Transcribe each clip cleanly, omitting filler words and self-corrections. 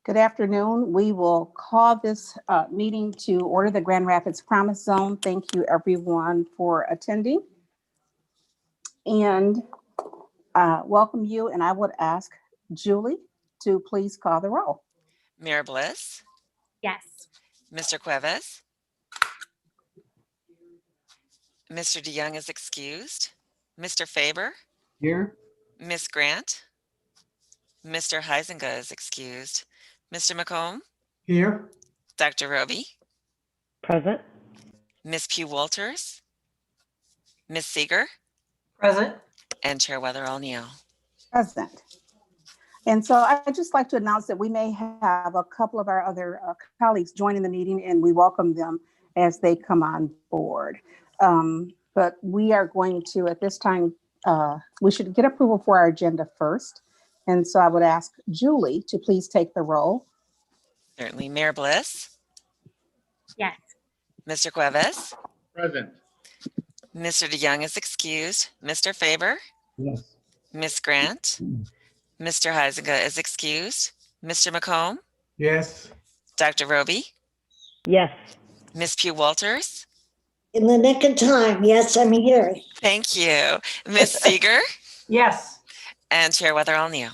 Good afternoon. We will call this meeting to order, the Grand Rapids Promise Zone. Thank you everyone for attending and welcome you. And I would ask Julie to please call the roll. Mayor Bliss, Yes. Mr. Cuevas, Mr. DeYoung is excused, Mr. Faber, Here. Miss Grant, Mr. Huizenga is excused, Mr. McComb, Here. Dr. Roby, Present. Miss Pugh Walters, Miss Seger, Present. and Chair Weatherall Neal. Present. And so I'd just like to announce that we may have a couple of our other colleagues joining the meeting, and we welcome them as they come on board. But we are going to, at this time, we should get approval for our agenda first. And so I would ask Julie to please take the roll. Certainly. Mayor Bliss, Yes. Mr. Cuevas, Present. Mr. DeYoung is excused, Mr. Faber, Yes. Miss Grant, Mr. Huizenga is excused, Mr. McComb, Yes. Dr. Roby, Yes. Miss Pugh Walters. In the nick of time. Yes, I'm here. Thank you. Miss Seger Yes. and Chair Weatherall Neal.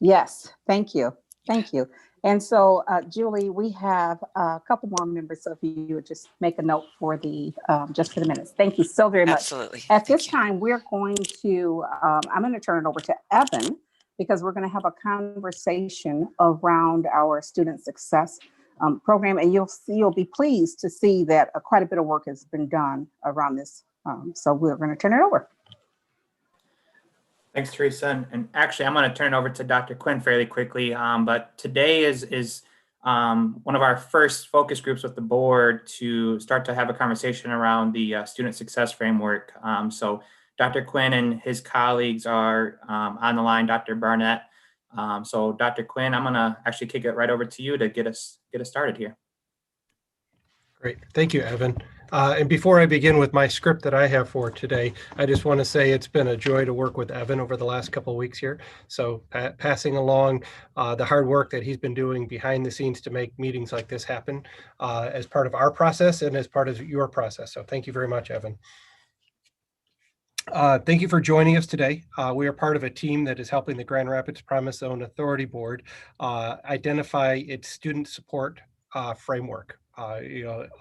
Yes, thank you. Thank you. And so, Julie, we have a couple more members. So if you would just make a note for the, just for the minutes. Thank you so very much. Absolutely. At this Thank you. time, we're going to, I'm going to turn it over to Evan because we're going to have a conversation around our student success program. And you'll be pleased to see that quite a bit of work has been done around this. So we're going to turn it over. Thanks, Teresa. And actually, I'm going to turn it over to Dr. Quinn fairly quickly. But today is one of our first focus groups with the board to start to have a conversation around the student success framework. So Dr. Quinn and his colleagues are on the line, Dr. Barnett. So Dr. Quinn, I'm going to actually kick it right over to you to get us started here. Great. Thank you, Evan. And before I begin with my script that I have for today, I just want to say it's been a joy to work with Evan over the last couple of weeks here. So passing along the hard work that he's been doing behind the scenes to make meetings like this happen as part of our process and as part of your process. So thank you very much, Evan. Thank you for joining us today. We are part of a team that is helping the Grand Rapids Promise Zone Authority Board identify its student support framework.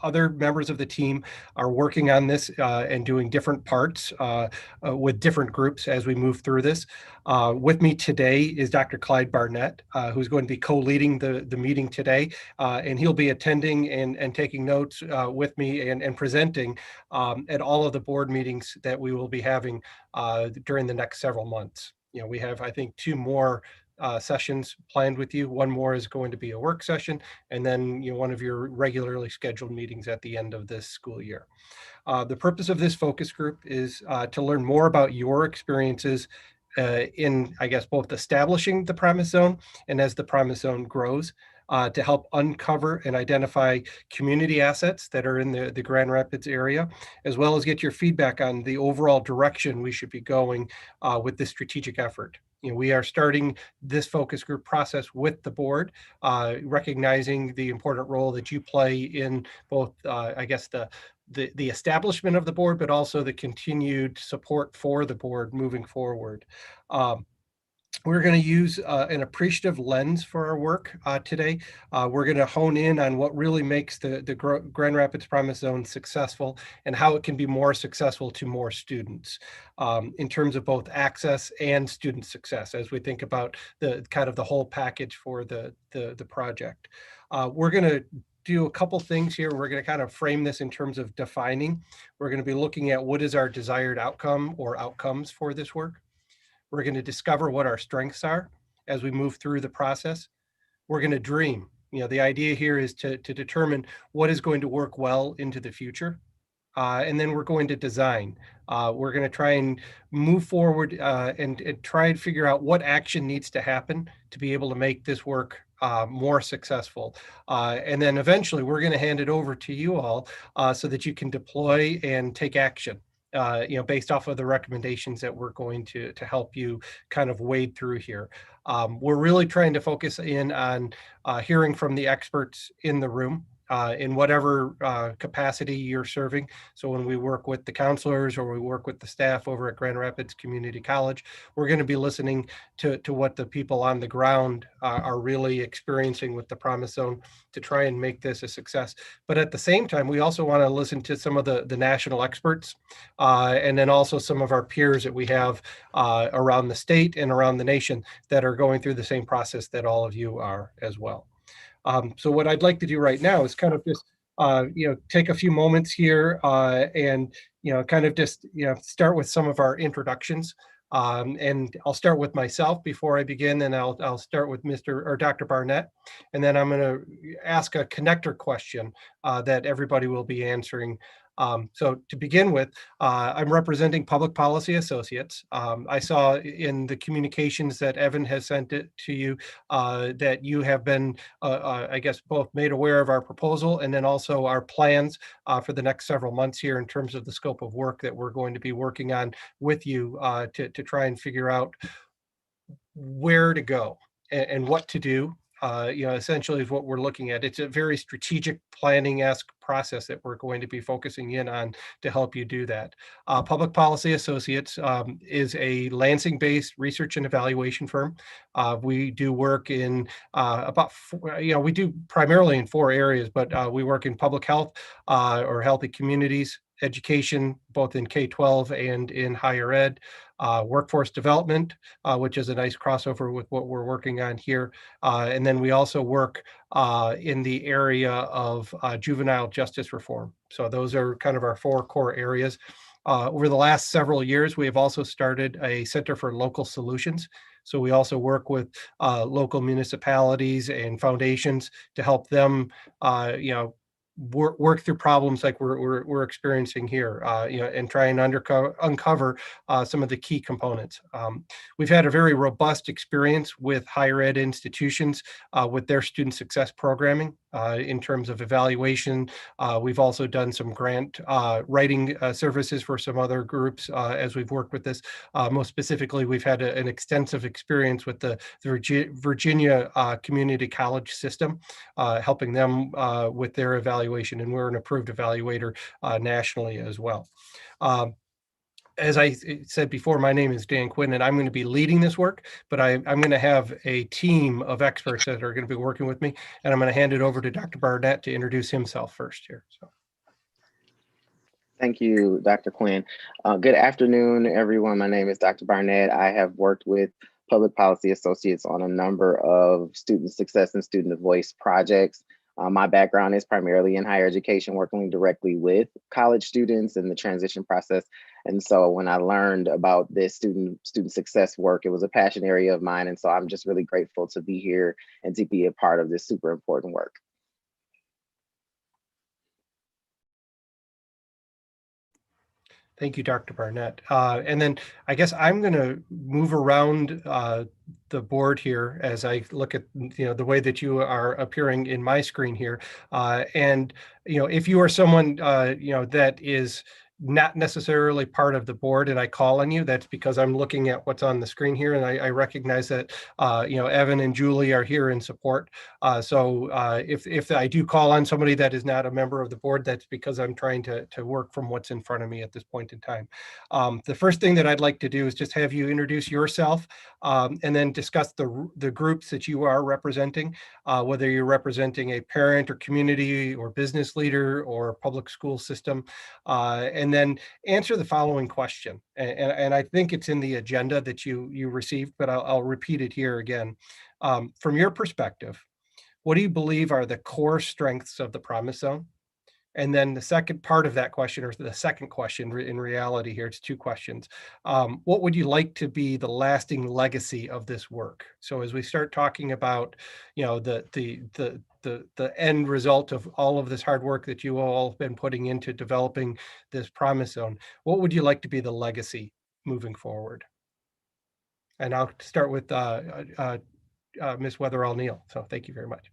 Other members of the team are working on this and doing different parts with different groups as we move through this. With me today is Dr. Clyde Barnett, who's going to be co-leading the meeting today, and he'll be attending and taking notes with me and presenting at all of the board meetings that we will be having during the next several months. We have, I think, 2 more sessions planned with you. One more is going to be a work session, and then one of your regularly scheduled meetings at the end of this school year. The purpose of this focus group is to learn more about your experiences in, I guess, both establishing the Promise Zone and as the Promise Zone grows, to help uncover and identify community assets that are in the Grand Rapids area, as well as get your feedback on the overall direction we should be going with this strategic effort. We are starting this focus group process with the board, recognizing the important role that you play in both, I guess, the establishment of the board, but also the continued support for the board moving forward. We're going to use an appreciative lens for our work today. We're going to hone in on what really makes the Grand Rapids Promise Zone successful and how it can be more successful to more students in terms of both access and student success as we think about the kind of the whole package for the project. We're going to do a couple things here. We're going to kind of frame this in terms of defining. We're going to be looking at what is our desired outcome or outcomes for this work. We're going to discover what our strengths are as we move through the process. We're going to dream. The idea here is to determine what is going to work well into the future. And then we're going to design. We're going to try and move forward and try and figure out what action needs to happen to be able to make this work more successful. And then eventually we're going to hand it over to you all so that you can deploy and take action. based off of the recommendations that we're going to help you kind of wade through here. We're really trying to focus in on hearing from the experts in the room. In whatever capacity you're serving. So when we work with the counselors or we work with the staff over at Grand Rapids Community College, we're going to be listening to what the people on the ground are really experiencing with the Promise Zone to try and make this a success. But at the same time, we also want to listen to some of the national experts and then also some of our peers that we have around the state and around the nation that are going through the same process that all of you are as well. So what I'd like to do right now is kind of just, take a few moments here and, kind of just, start with some of our introductions. And I'll start with myself before I begin, and I'll start with Dr. Barnett. And then I'm going to ask a connector question that everybody will be answering. So to begin with, I'm representing Public Policy Associates. I saw in the communications that Evan has sent it to you that you have been, I guess, both made aware of our proposal and then also our plans for the next several months here in terms of the scope of work that we're going to be working on with you to try and figure out where to go and what to do. Essentially is what we're looking at. It's a very strategic planning-esque process that we're going to be focusing in on to help you do that. Public Policy Associates is a Lansing-based research and evaluation firm. We do work in we do primarily in 4 areas, but we work in public health or healthy communities, education, both in K-12 and in higher ed, workforce development, which is a nice crossover with what we're working on here. And then we also work in the area of juvenile justice reform. So those are kind of our 4 core areas. Over the last several years, we have also started a Center for Local Solutions. So we also work with local municipalities and foundations to help them, work through problems like we're experiencing here, and try and uncover some of the key components. We've had a very robust experience with higher ed institutions with their student success programming in terms of evaluation. We've also done some grant writing services for some other groups as we've worked with this. Most specifically, we've had an extensive experience with the Virginia Community College system, helping them with their evaluation, and we're an approved evaluator nationally as well. As I said before, my name is Dan Quinn, and I'm going to be leading this work, but I'm going to have a team of experts that are going to be working with me, and I'm going to hand it over to Dr. Barnett to introduce himself first here. So. Thank you, Dr. Quinn. Good afternoon, everyone. My name is Dr. Barnett. I have worked with Public Policy Associates on a number of student success and student voice projects. My background is primarily in higher education, working directly with college students in the transition process. And so when I learned about this student success work, it was a passion area of mine. And so I'm just really grateful to be here and to be a part of this super important work. Thank you, Dr. Barnett. And then I guess I'm going to move around the board here as I look at the way that you are appearing in my screen here. And if you are someone that is not necessarily part of the board and I call on you, that's because I'm looking at what's on the screen here, and I recognize that Evan and Julie are here in support. So if I do call on somebody that is not a member of the board, that's because I'm trying to work from what's in front of me at this point in time. The first thing that I'd like to do is just have you introduce yourself and then discuss the groups that you are representing, whether you're representing a parent or community or business leader or public school system, and then answer the following question. And I think it's in the agenda that you received, but I'll repeat it here again. From your perspective, what do you believe are the core strengths of the Promise Zone? And then the second part of that question, or the second question in reality here, it's 2 questions. What would you like to be the lasting legacy of this work? So as we start talking about, the end result of all of this hard work that you all have been putting into developing this Promise Zone, what would you like to be the legacy moving forward? And I'll start with Ms. Weatherall Neal. So thank you very much.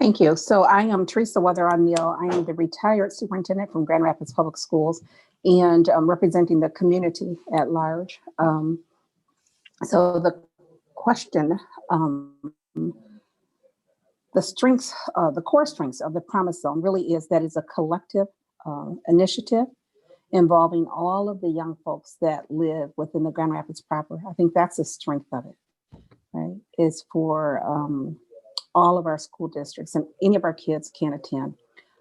Thank you. So I am Teresa Weather O'Neill. I am the retired superintendent from Grand Rapids Public Schools and representing the community at large. So the question, the strengths, the core strengths of the Promise Zone really is that it's a collective initiative involving all of the young folks that live within the Grand Rapids proper. I think that's the strength of it, right? Is for all of our school districts and any of our kids can attend.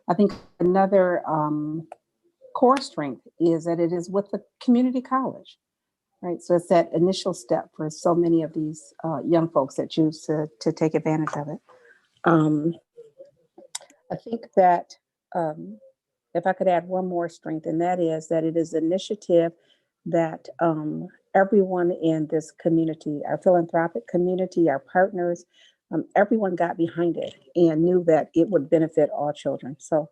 I think another core strength is that it is with the community college, right? So it's that initial step for so many of these young folks that choose to take advantage of it. I think that if I could add one more strength, and that is that it is an initiative that everyone in this community, our philanthropic community, our partners, everyone got behind it and knew that it would benefit all children. So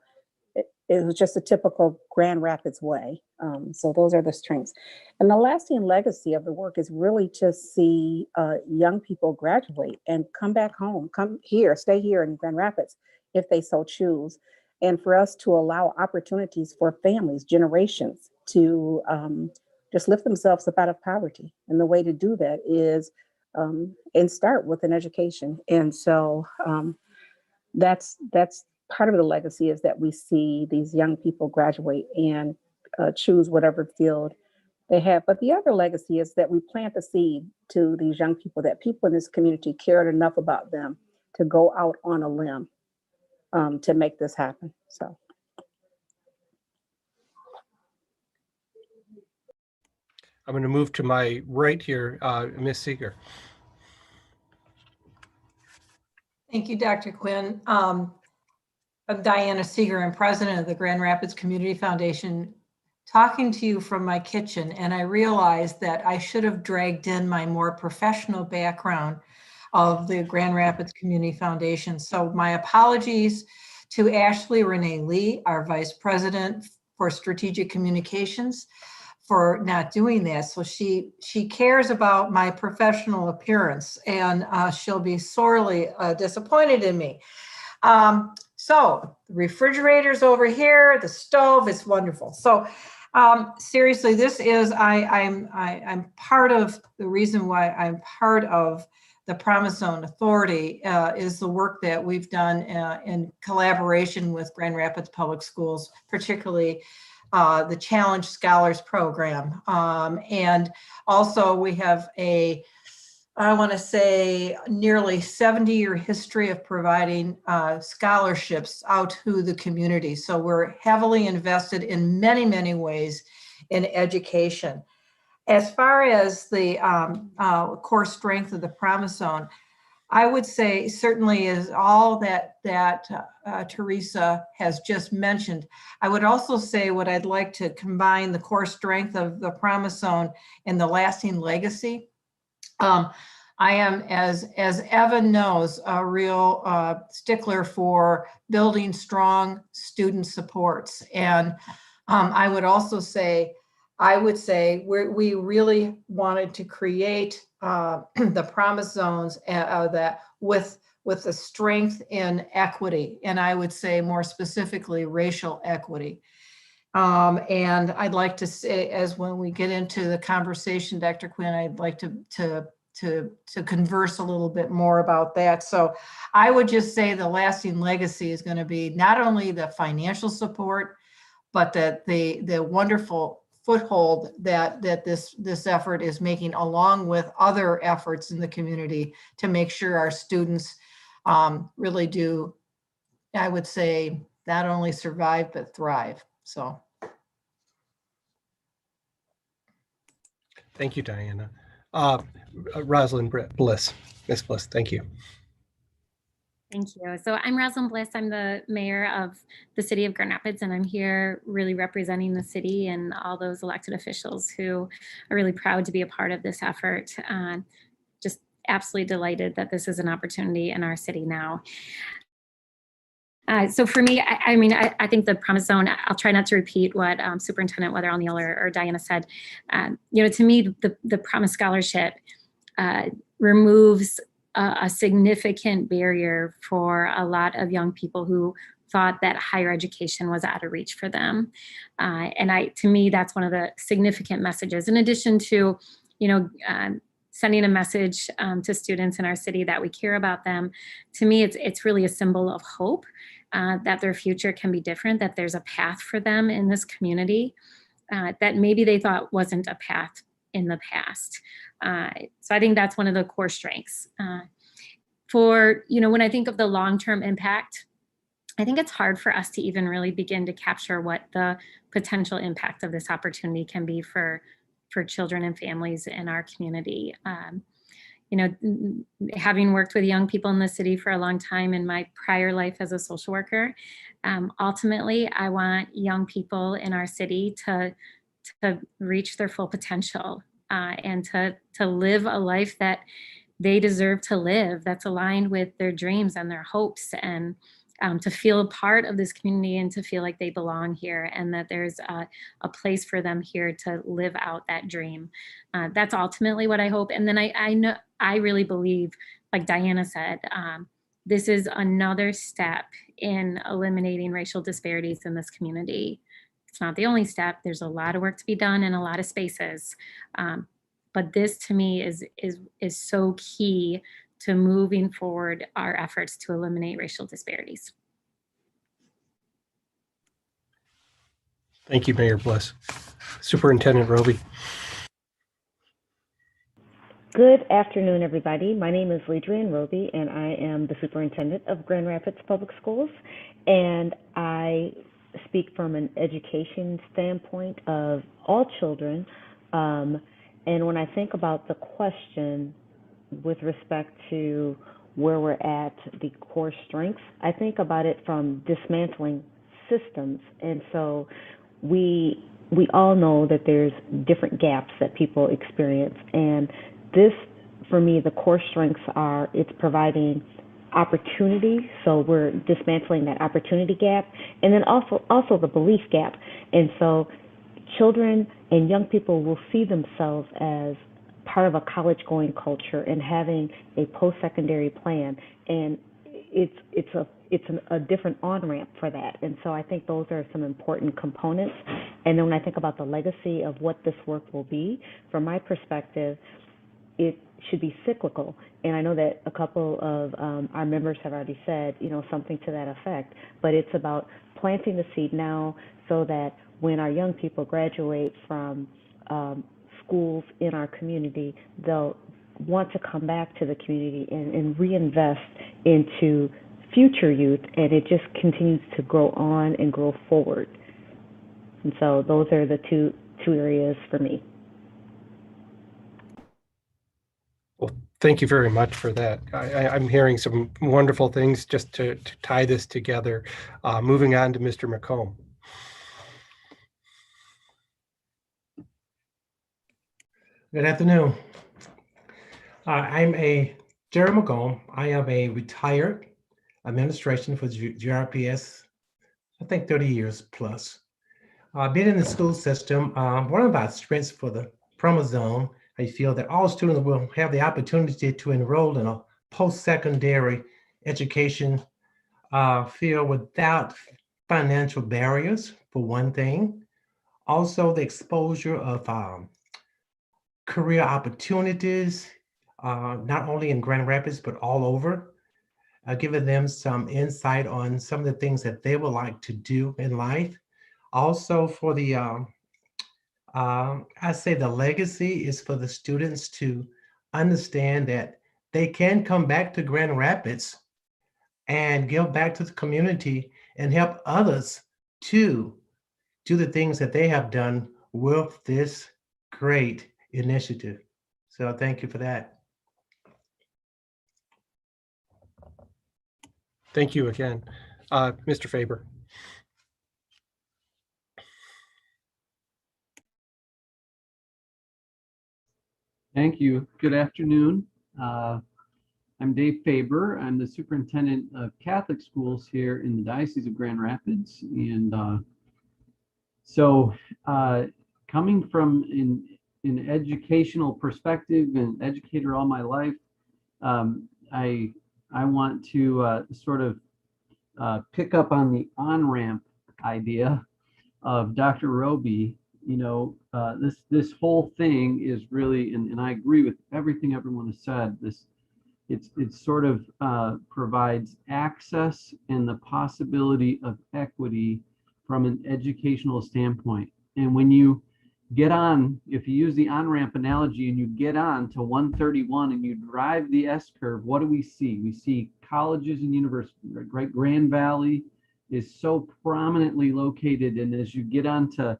it was just a typical Grand Rapids way. So those are the strengths. And the lasting legacy of the work is really to see young people graduate and come back home, come here, stay here in Grand Rapids if they so choose. And for us to allow opportunities for families, generations to just lift themselves up out of poverty. And the way to do that is and start with an education. And so that's part of the legacy, is that we see these young people graduate and choose whatever field they have. But the other legacy is that we plant the seed to these young people, that people in this community cared enough about them to go out on a limb to make this happen. So. I'm going to move to my right here, Ms. Seger. Thank you, Dr. Quinn. I'm Diana Seger. I'm president of the Grand Rapids Community Foundation, talking to you from my kitchen, and I realized that I should have dragged in my more professional background of the Grand Rapids Community Foundation. So my apologies to Ashley Renee Lee, our Vice President for Strategic Communications, for not doing that. So she cares about my professional appearance, and she'll be sorely disappointed in me. So the refrigerator's over here, the stove is wonderful. So seriously, this is, I'm part of the reason why I'm part of the Promise Zone Authority is the work that we've done in collaboration with Grand Rapids Public Schools, particularly the Challenge Scholars Program. And also we have I want to say nearly 70-year history of providing scholarships out to the community. So we're heavily invested in many, many ways in education. As far as the core strength of the Promise Zone, I would say certainly is all that Teresa has just mentioned. I would also say what I'd like to combine the core strength of the Promise Zone and the lasting legacy. I am, as Evan knows, a real stickler for building strong student supports. And I would also say, we really wanted to create the Promise Zones that with the strength in equity, and I would say more specifically racial equity. And I'd like to say, as when we get into the conversation, Dr. Quinn, I'd like to converse a little bit more about that. So I would just say the lasting legacy is going to be not only the financial support, but that the wonderful foothold that this effort is making, along with other efforts in the community to make sure our students really do, I would say, not only survive, but thrive. So. Thank you, Diana. Rosalind Bliss. Ms. Bliss, thank you. Thank you. So I'm Rosalind Bliss. I'm the mayor of the city of Grand Rapids, and I'm here really representing the city and all those elected officials who are really proud to be a part of this effort. Just absolutely delighted that this is an opportunity in our city now. So for me, I think the Promise Zone, I'll try not to repeat what Superintendent Weather O'Neill or Diana said. To me, the Promise Scholarship removes a significant barrier for a lot of young people who thought that higher education was out of reach for them. And to me, that's one of the significant messages. In addition to, sending a message to students in our city that we care about them, to me, it's really a symbol of hope that their future can be different, that there's a path for them in this community that maybe they thought wasn't a path in the past. So I think that's one of the core strengths. When I think of the long-term impact, I think it's hard for us to even really begin to capture what the potential impact of this opportunity can be for children and families in our community. Having worked with young people in the city for a long time in my prior life as a social worker, ultimately, I want young people in our city to reach their full potential and to live a life that they deserve to live, that's aligned with their dreams and their hopes, and to feel a part of this community and to feel like they belong here and that there's a place for them here to live out that dream. That's ultimately what I hope. And then I really believe, like Diana said, this is another step in eliminating racial disparities in this community. It's not the only step. There's a lot of work to be done in a lot of spaces. But this to me is so key to moving forward our efforts to eliminate racial disparities. Thank you, Mayor Bliss. Superintendent Roby. Good afternoon, everybody. My name is Ledrian Roby, and I am the superintendent of Grand Rapids Public Schools. And I speak from an education standpoint of all children. And when I think about the question with respect to where we're at, the core strengths, I think about it from dismantling systems. And so we all know that there's different gaps that people experience. And this, for me, the core strengths are, it's providing opportunity. So we're dismantling that opportunity gap, and then also the belief gap. And so children and young people will see themselves as part of a college-going culture and having a post-secondary plan, and it's a different on-ramp for that. And so I think those are some important components. And then when I think about the legacy of what this work will be, from my perspective, it should be cyclical. And I know that a couple of our members have already said, something to that effect, but it's about planting the seed now so that when our young people graduate from schools in our community, they'll want to come back to the community and reinvest into future youth, and it just continues to grow on and grow forward. And so those are the two areas for me. Well, thank you very much for that. I'm hearing some wonderful things just to tie this together. Moving on to Mr. McComb. Good afternoon. I'm Jerry McComb. I am a retired administration for GRPS, I think 30 years plus. Being in the school system, one of our strengths for the promo zone, I feel that all students will have the opportunity to enroll in a post-secondary education field without financial barriers, for one thing. Also, the exposure of career opportunities, not only in Grand Rapids, but all over, giving them some insight on some of the things that they would like to do in life. Also for the, I say the legacy is for the students to understand that they can come back to Grand Rapids and give back to the community and help others to do the things that they have done with this great initiative. So thank you for that. Thank you again. Mr. Faber. Thank you. Good afternoon. I'm Dave Faber. I'm the superintendent of Catholic schools here in the Diocese of Grand Rapids. And coming from an educational perspective and educator all my life, I want to sort of pick up on the on-ramp idea of Dr. Roby. You know, this whole thing is really, and I agree with everything everyone has said. It sort of provides access and the possibility of equity from an educational standpoint. And when you get on, if you use the on-ramp analogy and you get on to 131 and you drive the S-curve, what do we see? We see colleges and universities, right? Grand Valley is so prominently located. And as you get onto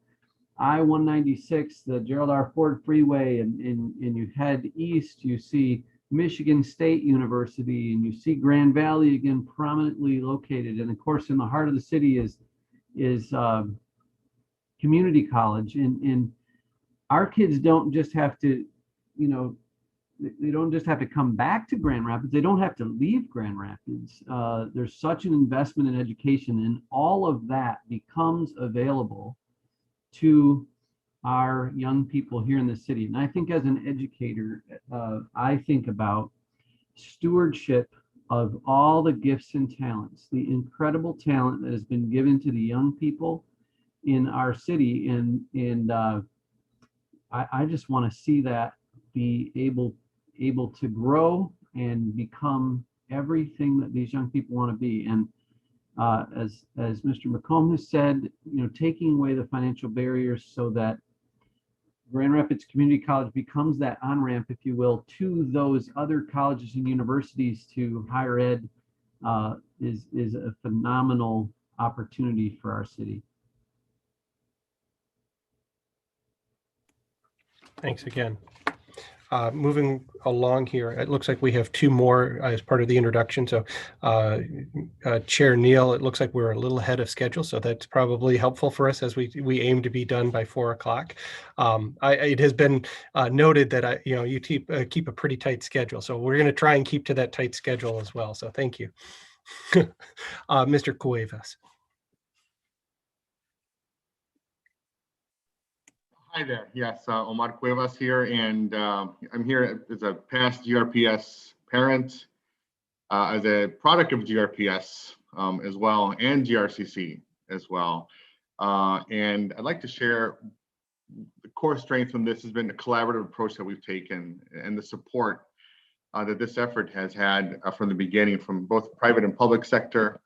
I-196, the Gerald R. Ford Freeway, and you head east, you see Michigan State University, and you see Grand Valley again prominently located. And of course, in the heart of the city is community college. And our kids don't just have to, you know, they don't just have to come back to Grand Rapids. They don't have to leave Grand Rapids. There's such an investment in education, and all of that becomes available to our young people here in the city. And I think as an educator, I think about stewardship of all the gifts and talents, the incredible talent that has been given to the young people in our city. And I just want to see that be able to grow and become everything that these young people want to be. And as Mr. McComb has said, you know, taking away the financial barriers so that Grand Rapids Community College becomes that on-ramp, if you will, to those other colleges and universities, to higher ed, is a phenomenal opportunity for our city. Thanks again. Moving along here, it looks like we have two more as part of the introduction. So Chair Neal, it looks like we're a little ahead of schedule, so that's probably helpful for us as we aim to be done by 4 o'clock. It has been noted that you keep a pretty tight schedule, so we're going to try and keep to that tight schedule as well. So thank you. Mr. Cuevas. Hi there. Yes, Omar Cuevas here, and I'm here as a past GRPS parent, as a product of GRPS as well, and GRCC as well. And I'd like to share the core strength from this has been the collaborative approach that we've taken and the support that this effort has had from the beginning, from both private and public sector.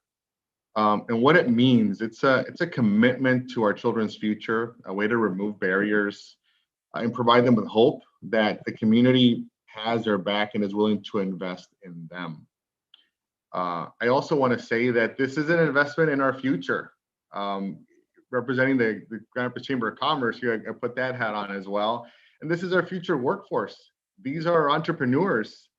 And what it means, it's a commitment to our children's future, a way to remove barriers and provide them with hope that the community has their back and is willing to invest in them. I also want to say that this is an investment in our future. Representing the Grand Rapids Chamber of Commerce here, I put that hat on as well. And this is our future workforce. These are entrepreneurs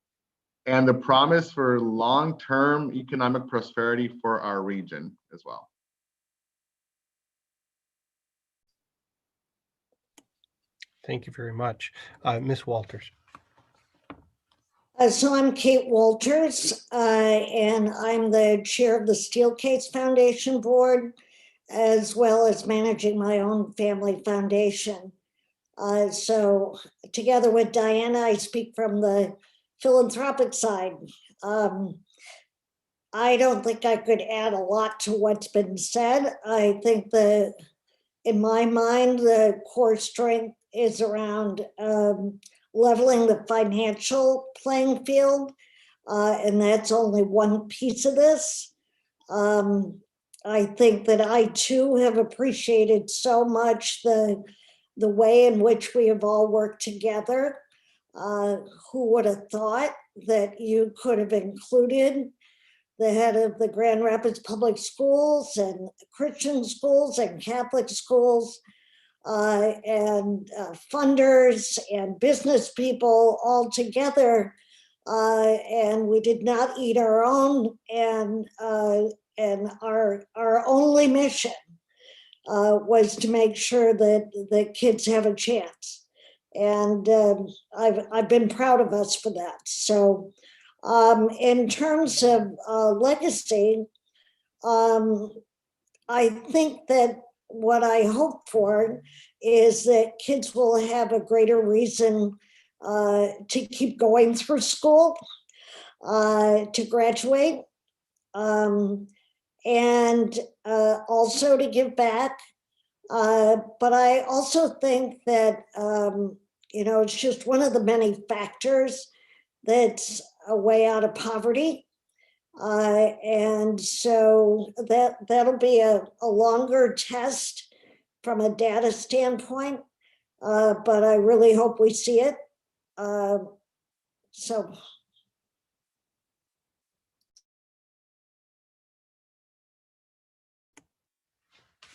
and the promise for long-term economic prosperity for our region as well. Thank you very much. Ms. Walters. So I'm Kate Walters, and I'm the chair of the Steelcase Foundation Board, as well as managing my own family foundation. So together with Diana, I speak from the philanthropic side. I don't think I could add a lot to what's been said. I think that in my mind, the core strength is around leveling the financial playing field, and that's only one piece of this. I think that I too have appreciated so much the way in which we have all worked together. Who would have thought that you could have included the head of the Grand Rapids Public Schools and Christian schools and Catholic schools and funders and business people all together, and we did not eat our own, and our only mission was to make sure that the kids have a chance. And I've been proud of us for that. So in terms of legacy, I think that what I hope for is that kids will have a greater reason to keep going through school. to graduate, and also to give back. But I also think that, it's just one of the many factors that's a way out of poverty. And so that'll be a longer test from a data standpoint, but I really hope we see it. So.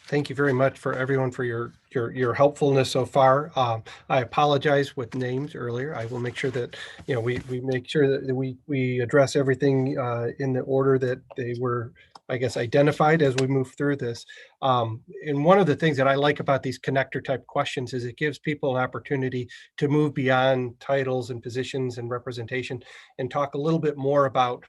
Thank you very much for everyone for your helpfulness so far. I apologize with names earlier. I will make sure that we make sure that we address everything in the order that they were, I guess, identified as we move through this. And one of the things that I like about these connector type questions is it gives people an opportunity to move beyond titles and positions and representation and talk a little bit more about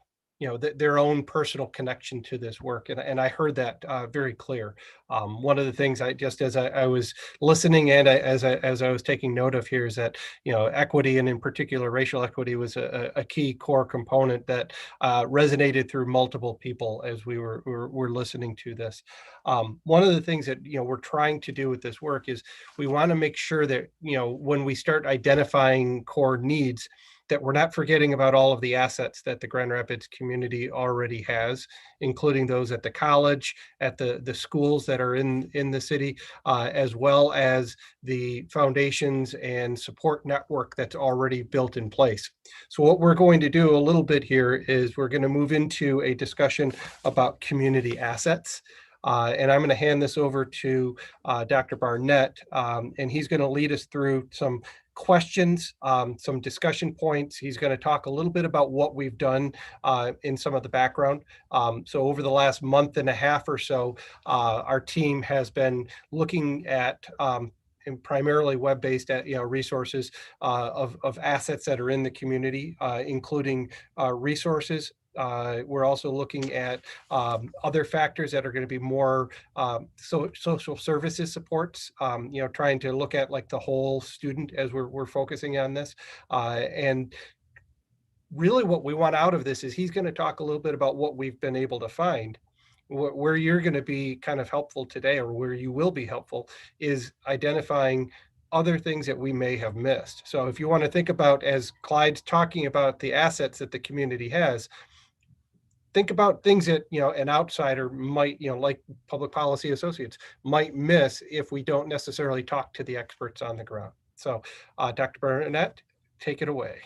their own personal connection to this work. And I heard that very clear. One of the things as I was listening and as I was taking note of here is that, equity, and in particular racial equity, was a key core component that resonated through multiple people as we were listening to this. One of the things that, we're trying to do with this work is we want to make sure that, when we start identifying core needs, that we're not forgetting about all of the assets that the Grand Rapids community already has, including those at the college, at the schools that are in the city, as well as the foundations and support network that's already built in place. So what we're going to do a little bit here is we're going to move into a discussion about community assets. And I'm going to hand this over to Dr. Barnett, and he's going to lead us through some questions, some discussion points. He's going to talk a little bit about what we've done in some of the background. So over the last month and a half or so, our team has been looking at and primarily web-based resources of assets that are in the community, including resources. We're also looking at other factors that are going to be more social services supports, trying to look at like the whole student as we're focusing on this. And really what we want out of this is he's going to talk a little bit about what we've been able to find. Where you're going to be kind of helpful today, or where you will be helpful, is identifying other things that we may have missed. So if you want to think about, as Clyde's talking about the assets that the community has, think about things that an outsider might, like public policy associates, might miss if we don't necessarily talk to the experts on the ground. So Dr. Barnett, take it away.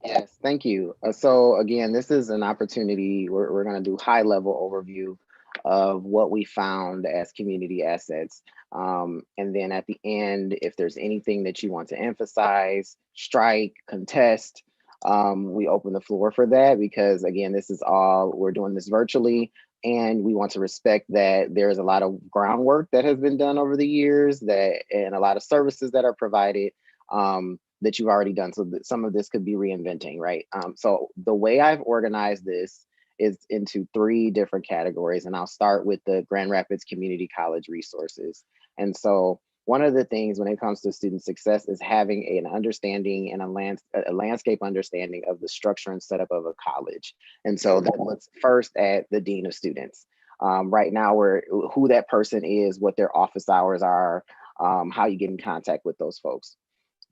Yes, thank you. So again, this is an opportunity. We're going to do high level overview of what we found as community assets. And then at the end, if there's anything that you want to emphasize, strike, contest, we open the floor for that, because again, we're doing this virtually, and we want to respect that there's a lot of groundwork that has been done over the years, and a lot of services that are provided that you've already done. So some of this could be reinventing, right? So the way I've organized this is into 3 different categories, and I'll start with the Grand Rapids Community College resources. And so one of the things when it comes to student success is having an understanding and a landscape understanding of the structure and setup of a college. And so that looks first at the Dean of Students. Right now, who that person is, what their office hours are, how you get in contact with those folks.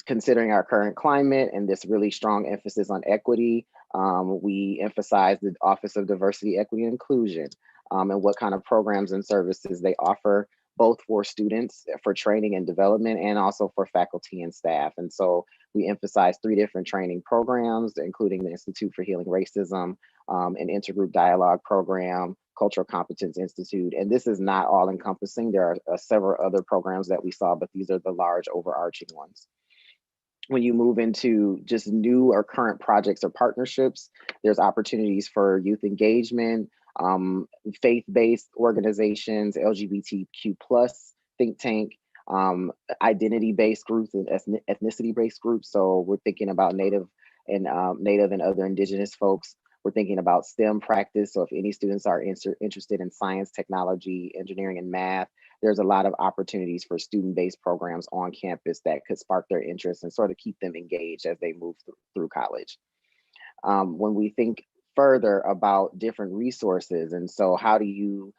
Considering our current climate and this really strong emphasis on equity, we emphasize the Office of Diversity, Equity, and Inclusion, and what kind of programs and services they offer, both for students, for training and development, and also for faculty and staff. And so we emphasize 3 different training programs, including the Institute for Healing Racism, an intergroup dialogue program, Cultural Competence Institute. And this is not all encompassing. There are several other programs that we saw, but these are the large overarching ones. When you move into just new or current projects or partnerships, there's opportunities for youth engagement, faith-based organizations, LGBTQ+ think tank, identity-based groups and ethnicity-based groups. So we're thinking about Native and other Indigenous folks. We're thinking about STEM practice. So if any students are interested in science, technology, engineering, and math, there's a lot of opportunities for student-based programs on campus that could spark their interest and sort of keep them engaged as they move through college. when we think further about different resources. And so how do you,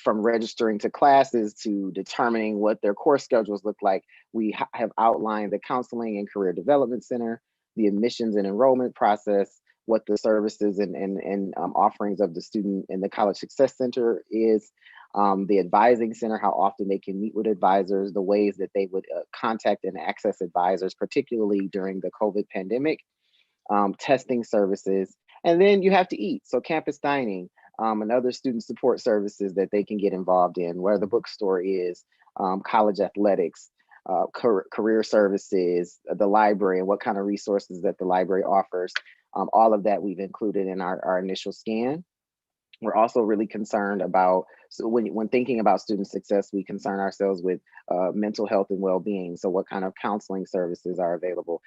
from registering to classes to determining what their course schedules look like, we have outlined the Counseling and Career Development Center, the admissions and enrollment process, what the services and offerings of the Student and the College Success Center is, the Advising Center, how often they can meet with advisors, the ways that they would contact and access advisors, particularly during the COVID pandemic, testing services, and then you have to eat. So campus dining, and other student support services that they can get involved in, where the bookstore is, college athletics, career services, the library, and what kind of resources that the library offers. All of that we've included in our initial scan. We're also really concerned about, so when thinking about student success, we concern ourselves with mental health and well-being. So what kind of counseling services are available,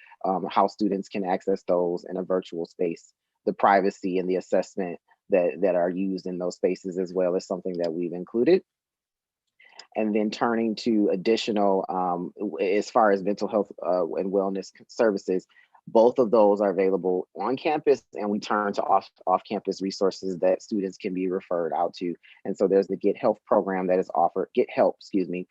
how students can access those in a virtual space, the privacy and the assessment that are used in those spaces as well is something that we've included. And then turning to additional, as far as mental health and wellness services, both of those are available on campus, and we turn to off-campus resources that students can be referred out to. And so there's the Get Help program that is offered,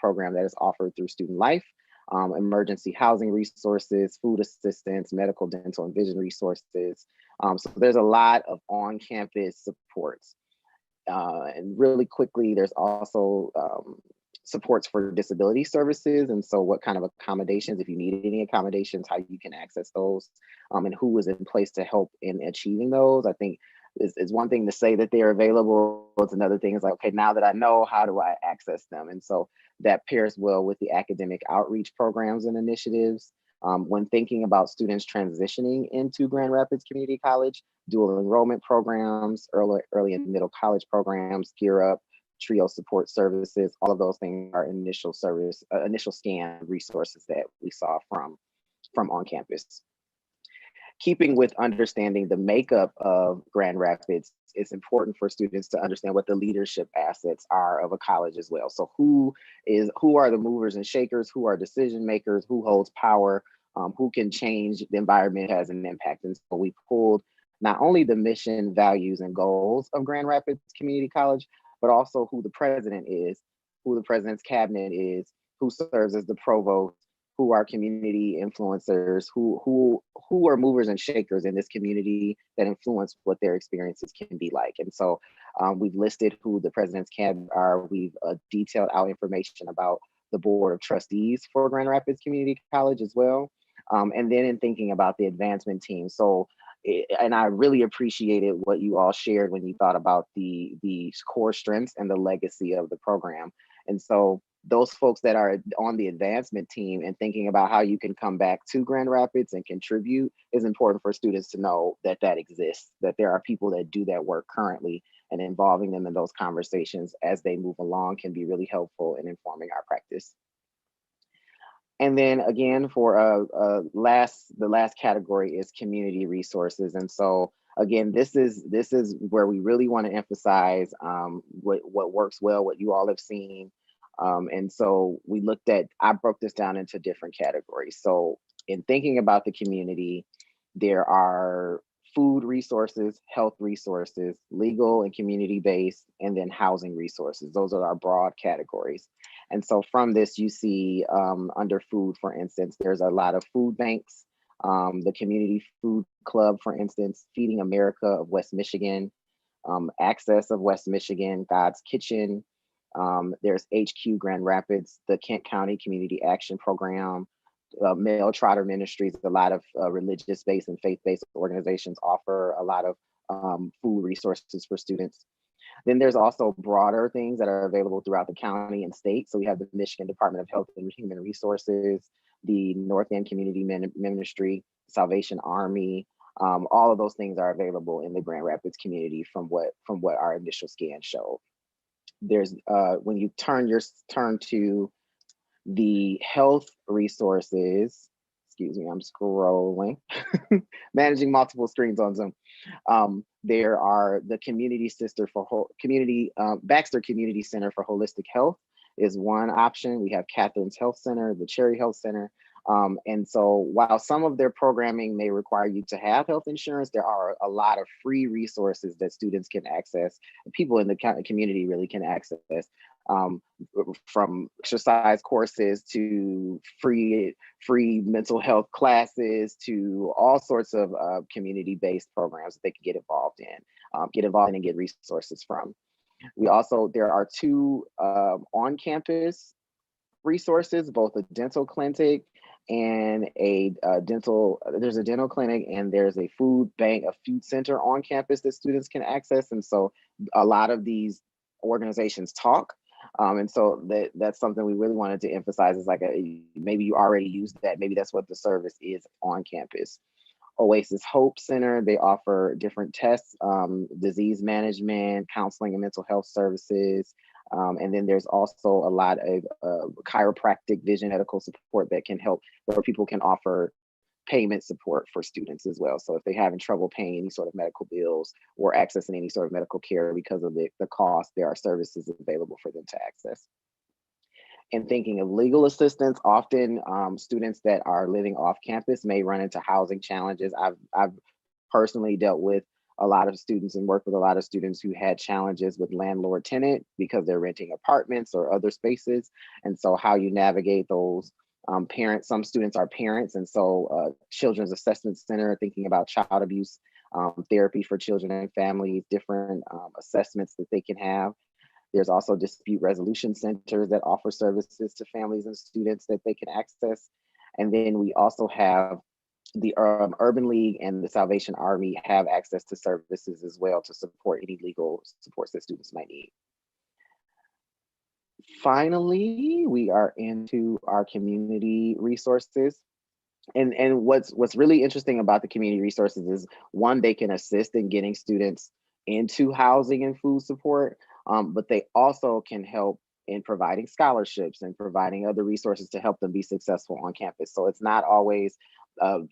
program that is offered through Student Life, emergency housing resources, food assistance, medical, dental, and vision resources. So there's a lot of on-campus supports. And really quickly, there's also supports for disability services. And so what kind of accommodations, if you need any accommodations, how you can access those, and who is in place to help in achieving those. I think it's one thing to say that they're available. It's another thing is like, okay, now that I know, how do I access them? And so that pairs well with the academic outreach programs and initiatives. When thinking about students transitioning into Grand Rapids Community College, dual enrollment programs, early and middle college programs, Gear Up, TRIO support services, all of those things are initial scan resources that we saw from on campus. Keeping with understanding the makeup of Grand Rapids, it's important for students to understand what the leadership assets are of a college as well. So who are the movers and shakers, who are decision makers, who holds power, who can change the environment, has an impact. And so we pulled not only the mission, values, and goals of Grand Rapids Community College, but also who the president is, who the president's cabinet is, who serves as the provost, who are community influencers, who are movers and shakers in this community that influence what their experiences can be like. And so we've listed who the president's cabinet are. We've detailed out information about the board of trustees for Grand Rapids Community College as well. And then in thinking about the advancement team. So, and I really appreciated what you all shared when you thought about the core strengths and the legacy of the program. And so those folks that are on the advancement team and thinking about how you can come back to Grand Rapids and contribute is important for students to know that that exists, that there are people that do that work currently, and involving them in those conversations as they move along can be really helpful in informing our practice. And then again, for the last category is community resources. And so again, this is where we really want to emphasize what works well, what you all have seen. And so I broke this down into different categories. So in thinking about the community, there are food resources, health resources, legal and community-based, and then housing resources. Those are our broad categories. And so from this, you see under food, for instance, there's a lot of food banks, the Community Food Club, for instance, Feeding America of West Michigan, Access of West Michigan, God's Kitchen. There's HQ Grand Rapids, the Kent County Community Action Program, Mel Trotter Ministries. A lot of religious-based and faith-based organizations offer a lot of food resources for students. Then there's also broader things that are available throughout the county and state. So we have the Michigan Department of Health and Human Resources, the North End Community Ministry, Salvation Army. All of those things are available in the Grand Rapids community from what our initial scan showed. There's when you turn to the health resources, excuse me, I'm scrolling, managing multiple screens on Zoom. There are the Baxter Community Center for Holistic Health is one option. We have Catherine's Health Center, the Cherry Health Center. And so while some of their programming may require you to have health insurance, there are a lot of free resources that students can access, people in the community really can access, from exercise courses to free mental health classes to all sorts of community-based programs that they can get involved in and get resources from. There are two on-campus resources, both a dental clinic and there's a dental clinic and there's a food bank, a food center on campus that students can access. And so a lot of these organizations talk. And so that's something we really wanted to emphasize is maybe you already use that. Maybe that's what the service is on campus. Oasis Hope Center, they offer different tests, disease management, counseling and mental health services. And then there's also a lot of chiropractic vision medical support that can help, where people can offer payment support for students as well. So if they're having trouble paying any sort of medical bills or accessing any sort of medical care because of the cost, there are services available for them to access. And thinking of legal assistance, often students that are living off campus may run into housing challenges. I've personally dealt with a lot of students and worked with a lot of students who had challenges with landlord tenant because they're renting apartments or other spaces. And so how you navigate those parents, some students are parents. And so Children's Assessment Center, thinking about child abuse, therapy for children and families, different assessments that they can have. There's also dispute resolution centers that offer services to families and students that they can access. And then we also have the Urban League and the Salvation Army have access to services as well to support any legal supports that students might need. Finally, we are into our community resources. And what's really interesting about the community resources is, one, they can assist in getting students into housing and food support, but they also can help in providing scholarships and providing other resources to help them be successful on campus. So it's not always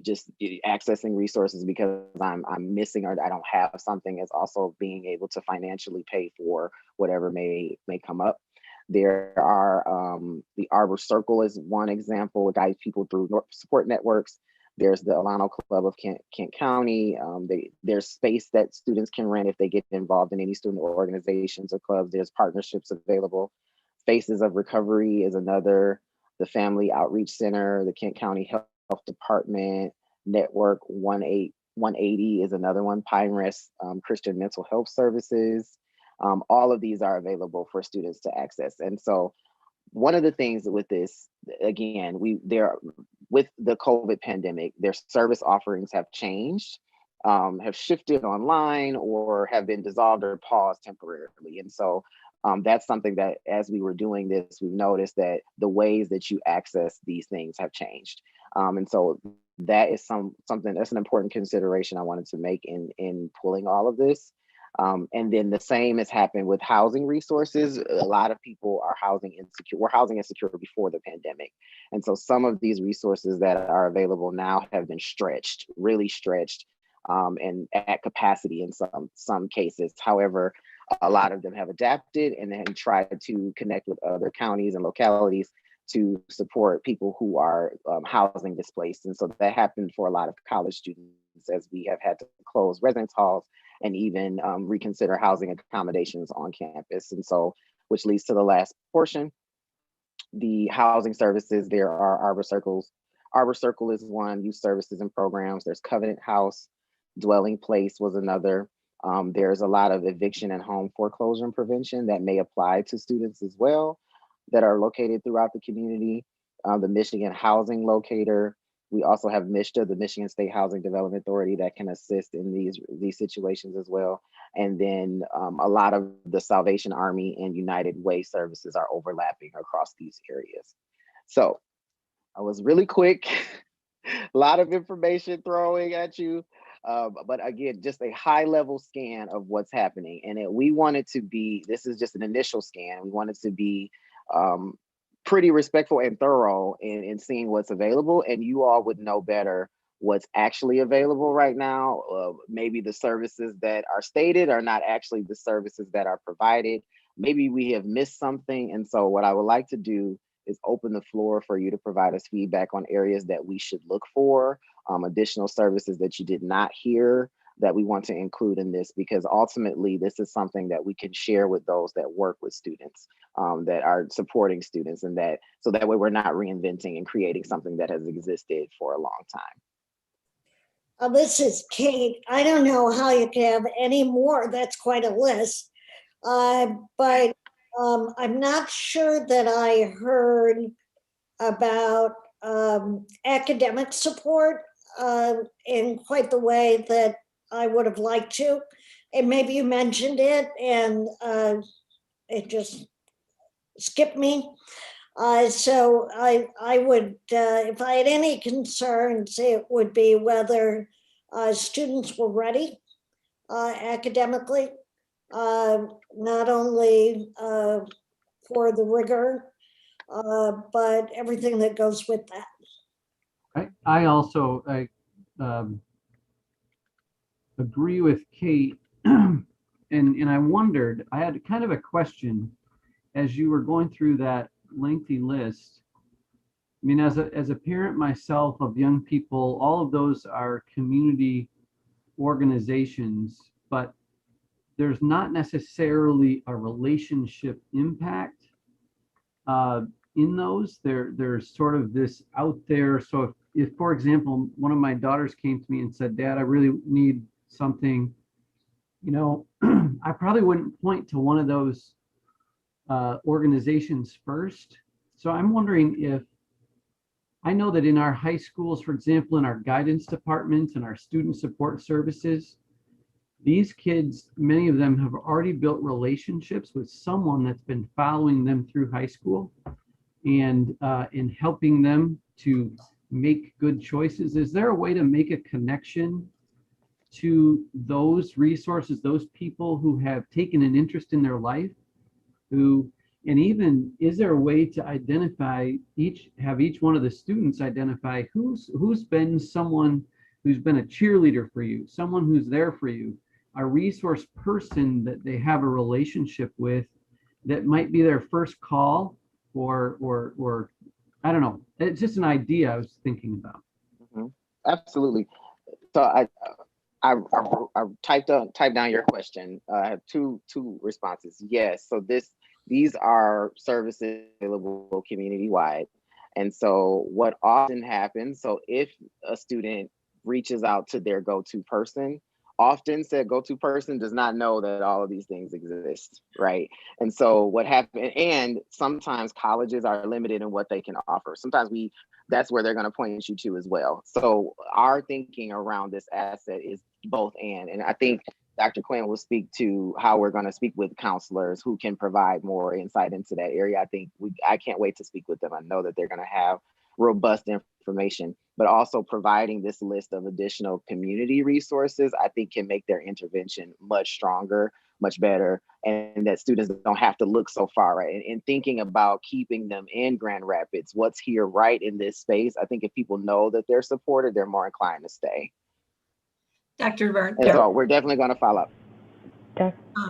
just accessing resources because I'm missing or I don't have something. It's also being able to financially pay for whatever may come up. There are the Arbor Circle is one example. It guides people through support networks. There's the Alano Club of Kent County. There's space that students can rent if they get involved in any student organizations or clubs. There's partnerships available. Faces of Recovery is another. The Family Outreach Center, the Kent County Health Department, Network 180 is another one. Pine Rest Christian Mental Health Services. All of these are available for students to access. And so one of the things with this, again, with the COVID pandemic, their service offerings have changed, have shifted online or have been dissolved or paused temporarily. And so that's something that as we were doing this, we've noticed that the ways that you access these things have changed. And so that is something that's an important consideration I wanted to make in pulling all of this. And then the same has happened with housing resources. A lot of people are housing insecure. We're housing insecure before the pandemic. And so some of these resources that are available now have been stretched, really stretched, and at capacity in some cases. However, a lot of them have adapted and then tried to connect with other counties and localities to support people who are housing displaced. And so that happened for a lot of college students as we have had to close residence halls and even reconsider housing accommodations on campus. And so, which leads to the last portion, the housing services. There are Arbor Circles. Arbor Circle is one, youth services and programs. There's Covenant House, Dwelling Place was another. There's a lot of eviction and home foreclosure and prevention that may apply to students as well that are located throughout the community. The Michigan Housing Locator. We also have MISTA, the Michigan State Housing Development Authority, that can assist in these situations as well. And then a lot of the Salvation Army and United Way services are overlapping across these areas. So I was really quick, a lot of information throwing at you. But again, just a high level scan of what's happening. And we want it to be, this is just an initial scan. We want it to be pretty respectful and thorough in seeing what's available, and you all would know better what's actually available right now. Maybe the services that are stated are not actually the services that are provided. Maybe we have missed something. And so what I would like to do is open the floor for you to provide us feedback on areas that we should look for, additional services that you did not hear that we want to include in this, because ultimately this is something that we can share with those that work with students, that are supporting students, and that so that way we're not reinventing and creating something that has existed for a long time. This is Kate. I don't know how you can have any more. That's quite a list. But I'm not sure that I heard about academic support in quite the way that I would have liked to. And maybe you mentioned it and it just skipped me. So I would, if I had any concerns, it would be whether students were ready academically, not only for the rigor, but everything that goes with that. I also agree with Kate, and I wondered, I had kind of a question as you were going through that lengthy list. I mean, as a parent myself of young people, all of those are community organizations, but there's not necessarily a relationship impact in those. There's sort of this out there. So if, for example, one of my daughters came to me and said, Dad, I really need something, you know, I probably wouldn't point to one of those organizations first. So I'm wondering if, I know that in our high schools, for example, in our guidance departments and our student support services, these kids, many of them have already built relationships with someone that's been following them through high school and in helping them to make good choices. Is there a way to make a connection to those resources, those people who have taken an interest in their life, and even is there a way to identify have each one of the students identify who's been someone who's been a cheerleader for you, someone who's there for you, a resource person that they have a relationship with that might be their first call, or I don't know. It's just an idea I was thinking about. Mm-hmm. Absolutely. So I typed down your question. I have two responses. Yes. So these are services available community-wide. And so what often happens, so if a student reaches out to their go-to person, often said go-to person does not know that all of these things exist, right? And so what happened, and sometimes colleges are limited in what they can offer. Sometimes that's where they're going to point you to as well. So our thinking around this asset is both and I think Dr. Quinn will speak to how we're going to speak with counselors who can provide more insight into that area. I can't wait to speak with them. I know that they're going to have robust information, but also providing this list of additional community resources, I think can make their intervention much stronger, much better, and that students don't have to look so far, right? And thinking about keeping them in Grand Rapids, what's here right in this space, I think if people know that they're supported, they're more inclined to stay. Dr. Byrne. And so we're definitely going to follow up.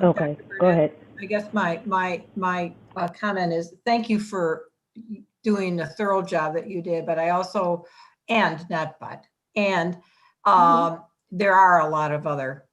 Okay, go ahead. I guess my comment is thank you for doing a thorough job that you did, but I also, there are a lot of other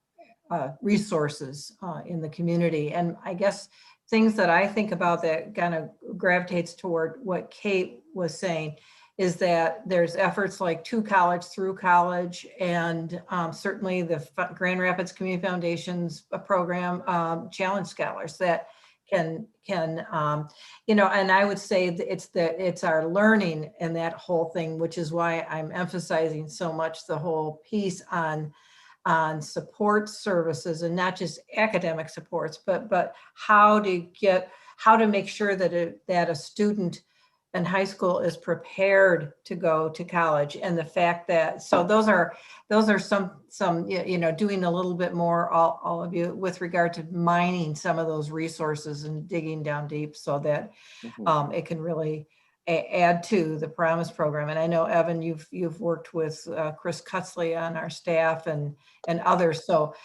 resources in the community. And I guess things that I think about that kind of gravitates toward what Kate was saying is that there's efforts like To College Through College, and certainly the Grand Rapids Community Foundation's program, Challenge Scholars, that can and I would say it's our learning and that whole thing, which is why I'm emphasizing so much the whole piece on support services, and not just academic supports, but how to make sure that a student in high school is prepared to go to college. And the fact that, so those are some doing a little bit more, all of you, with regard to mining some of those resources and digging down deep so that it can really add to the Promise program. And I know, Evan, you've worked with Chris Cutsley on our staff and others. So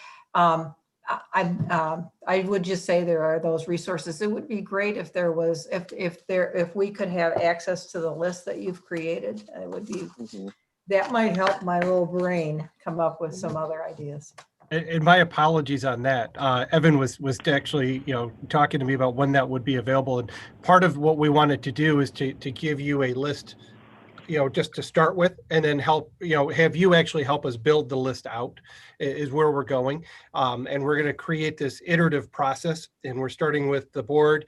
I would just say there are those resources. It would be great if there was, if we could have access to the list that you've created. It would be, that might help my little brain come up with some other ideas. And my apologies on that. Evan was actually, talking to me about when that would be available. And part of what we wanted to do is to give you a list, just to start with, and then help, have you actually help us build the list out is where we're going. And we're going to create this iterative process, and we're starting with the board.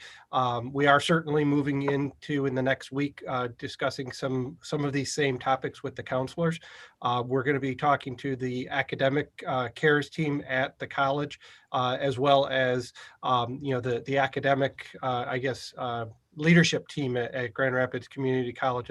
We are certainly moving into in the next week, discussing some of these same topics with the counselors. We're going to be talking to the academic cares team at the college, as well as, the academic, leadership team at Grand Rapids Community College,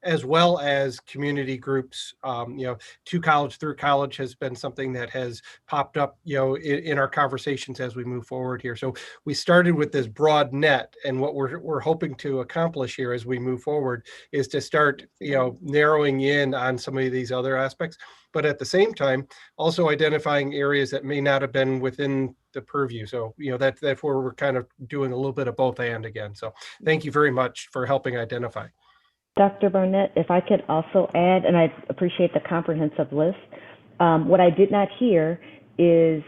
as well as community groups. To College Through College has been something that has popped up, in our conversations as we move forward here. So we started with this broad net, and what we're hoping to accomplish here as we move forward is to start, narrowing in on some of these other aspects, but at the same time, also identifying areas that may not have been within the purview. So, that's where we're kind of doing a little bit of both and again. So thank you very much for helping identify. Dr. Barnett, if I could also add, and I appreciate the comprehensive list, what I did not hear is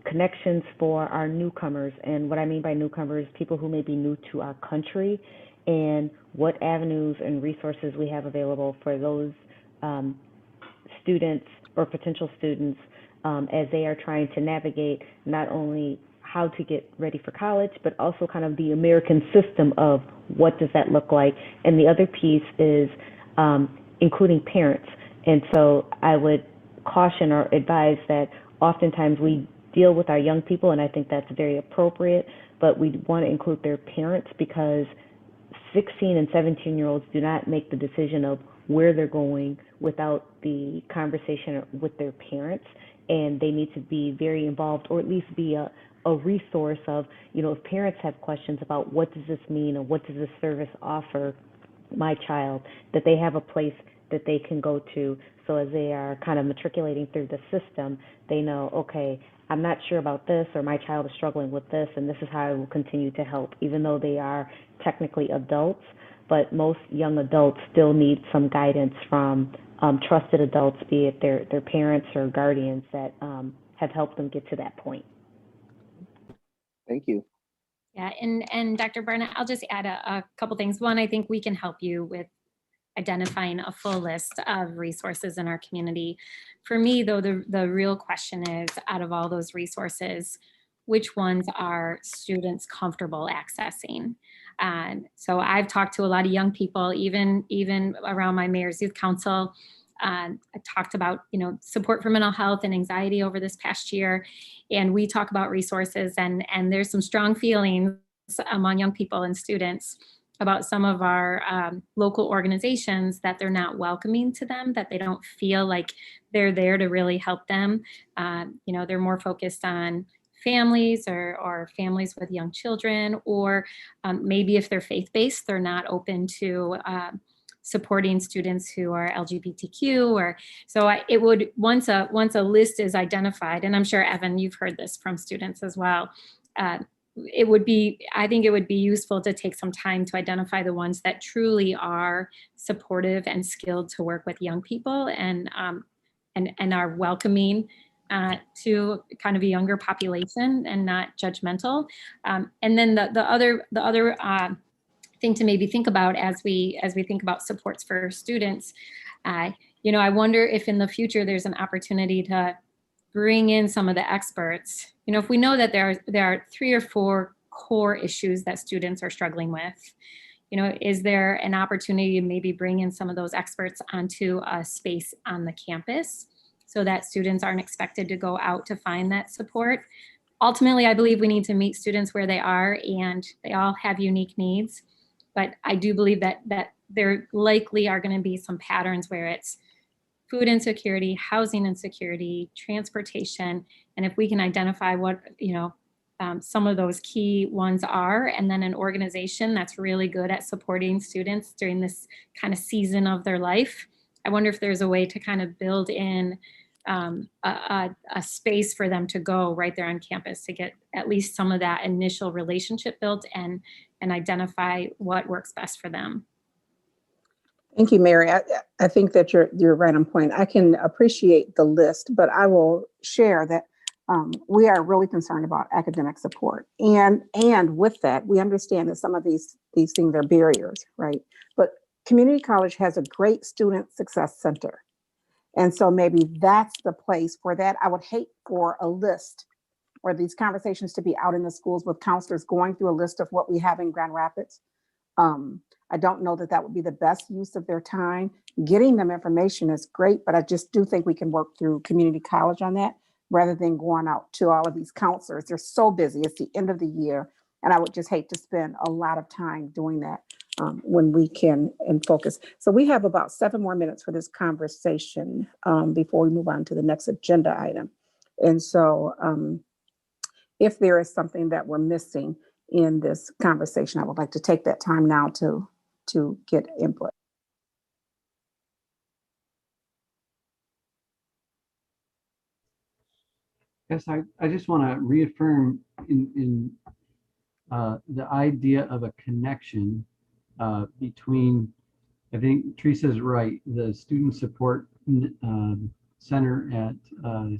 connections for our newcomers. And what I mean by newcomers, people who may be new to our country, and what avenues and resources we have available for those students or potential students as they are trying to navigate not only how to get ready for college, but also kind of the American system of what does that look like. And the other piece is including parents. And so I would caution or advise that oftentimes we deal with our young people, and I think that's very appropriate, but we want to include their parents, because 16 and 17-year-olds do not make the decision of where they're going without the conversation with their parents, and they need to be very involved, or at least be a resource of, if parents have questions about what does this mean or what does this service offer my child, that they have a place that they can go to. So as they are kind of matriculating through the system, they know, okay, I'm not sure about this, or my child is struggling with this, and this is how I will continue to help, even though they are technically adults. But most young adults still need some guidance from trusted adults, be it their parents or guardians that have helped them get to that point. Thank you. Yeah, and Dr. Barnett, I'll just add a couple things. One, I think we can help you with identifying a full list of resources in our community. For me, though, the real question is, out of all those resources, which ones are students comfortable accessing? So I've talked to a lot of young people, even around my Mayor's Youth Council. I talked about, support for mental health and anxiety over this past year. And we talk about resources, and there's some strong feelings among young people and students about some of our local organizations, that they're not welcoming to them, that they don't feel like they're there to really help them. They're more focused on families or families with young children, or maybe if they're faith-based, they're not open to supporting students who are LGBTQ, or so it would, once a list is identified, and I'm sure, Evan, you've heard this from students as well, I think it would be useful to take some time to identify the ones that truly are supportive and skilled to work with young people, and are welcoming to kind of a younger population and not judgmental. And then the other thing to maybe think about as we think about supports for students, I wonder if in the future there's an opportunity to bring in some of the experts. If we know that there are 3 or 4 core issues that students are struggling with, is there an opportunity to maybe bring in some of those experts onto a space on the campus, so that students aren't expected to go out to find that support? Ultimately, I believe we need to meet students where they are, and they all have unique needs. But I do believe that there likely are going to be some patterns where it's food insecurity, housing insecurity, transportation. And if we can identify what, some of those key ones are, and then an organization that's really good at supporting students during this kind of season of their life, I wonder if there's a way to kind of build in a space for them to go right there on campus to get at least some of that initial relationship built and identify what works best for them. Thank you, Mary. I think that you're right on point. I can appreciate the list, but I will share that we are really concerned about academic support, and with that, we understand that some of these things are barriers, right? But community college has a great student success center, and so maybe that's the place for that. I would hate for a list or these conversations to be out in the schools with counselors going through a list of what we have in Grand Rapids. I don't know that that would be the best use of their time. Getting them information is great, but I just do think we can work through community college on that rather than going out to all of these counselors. They're so busy. It's the end of the year. And I would just hate to spend a lot of time doing that when we can and focus. So we have about 7 more minutes for this conversation before we move on to the next agenda item. And so if there is something that we're missing in this conversation, I would like to take that time now to get input. Yes, I just want to reaffirm in the idea of a connection between, I think Teresa's right, the student support center at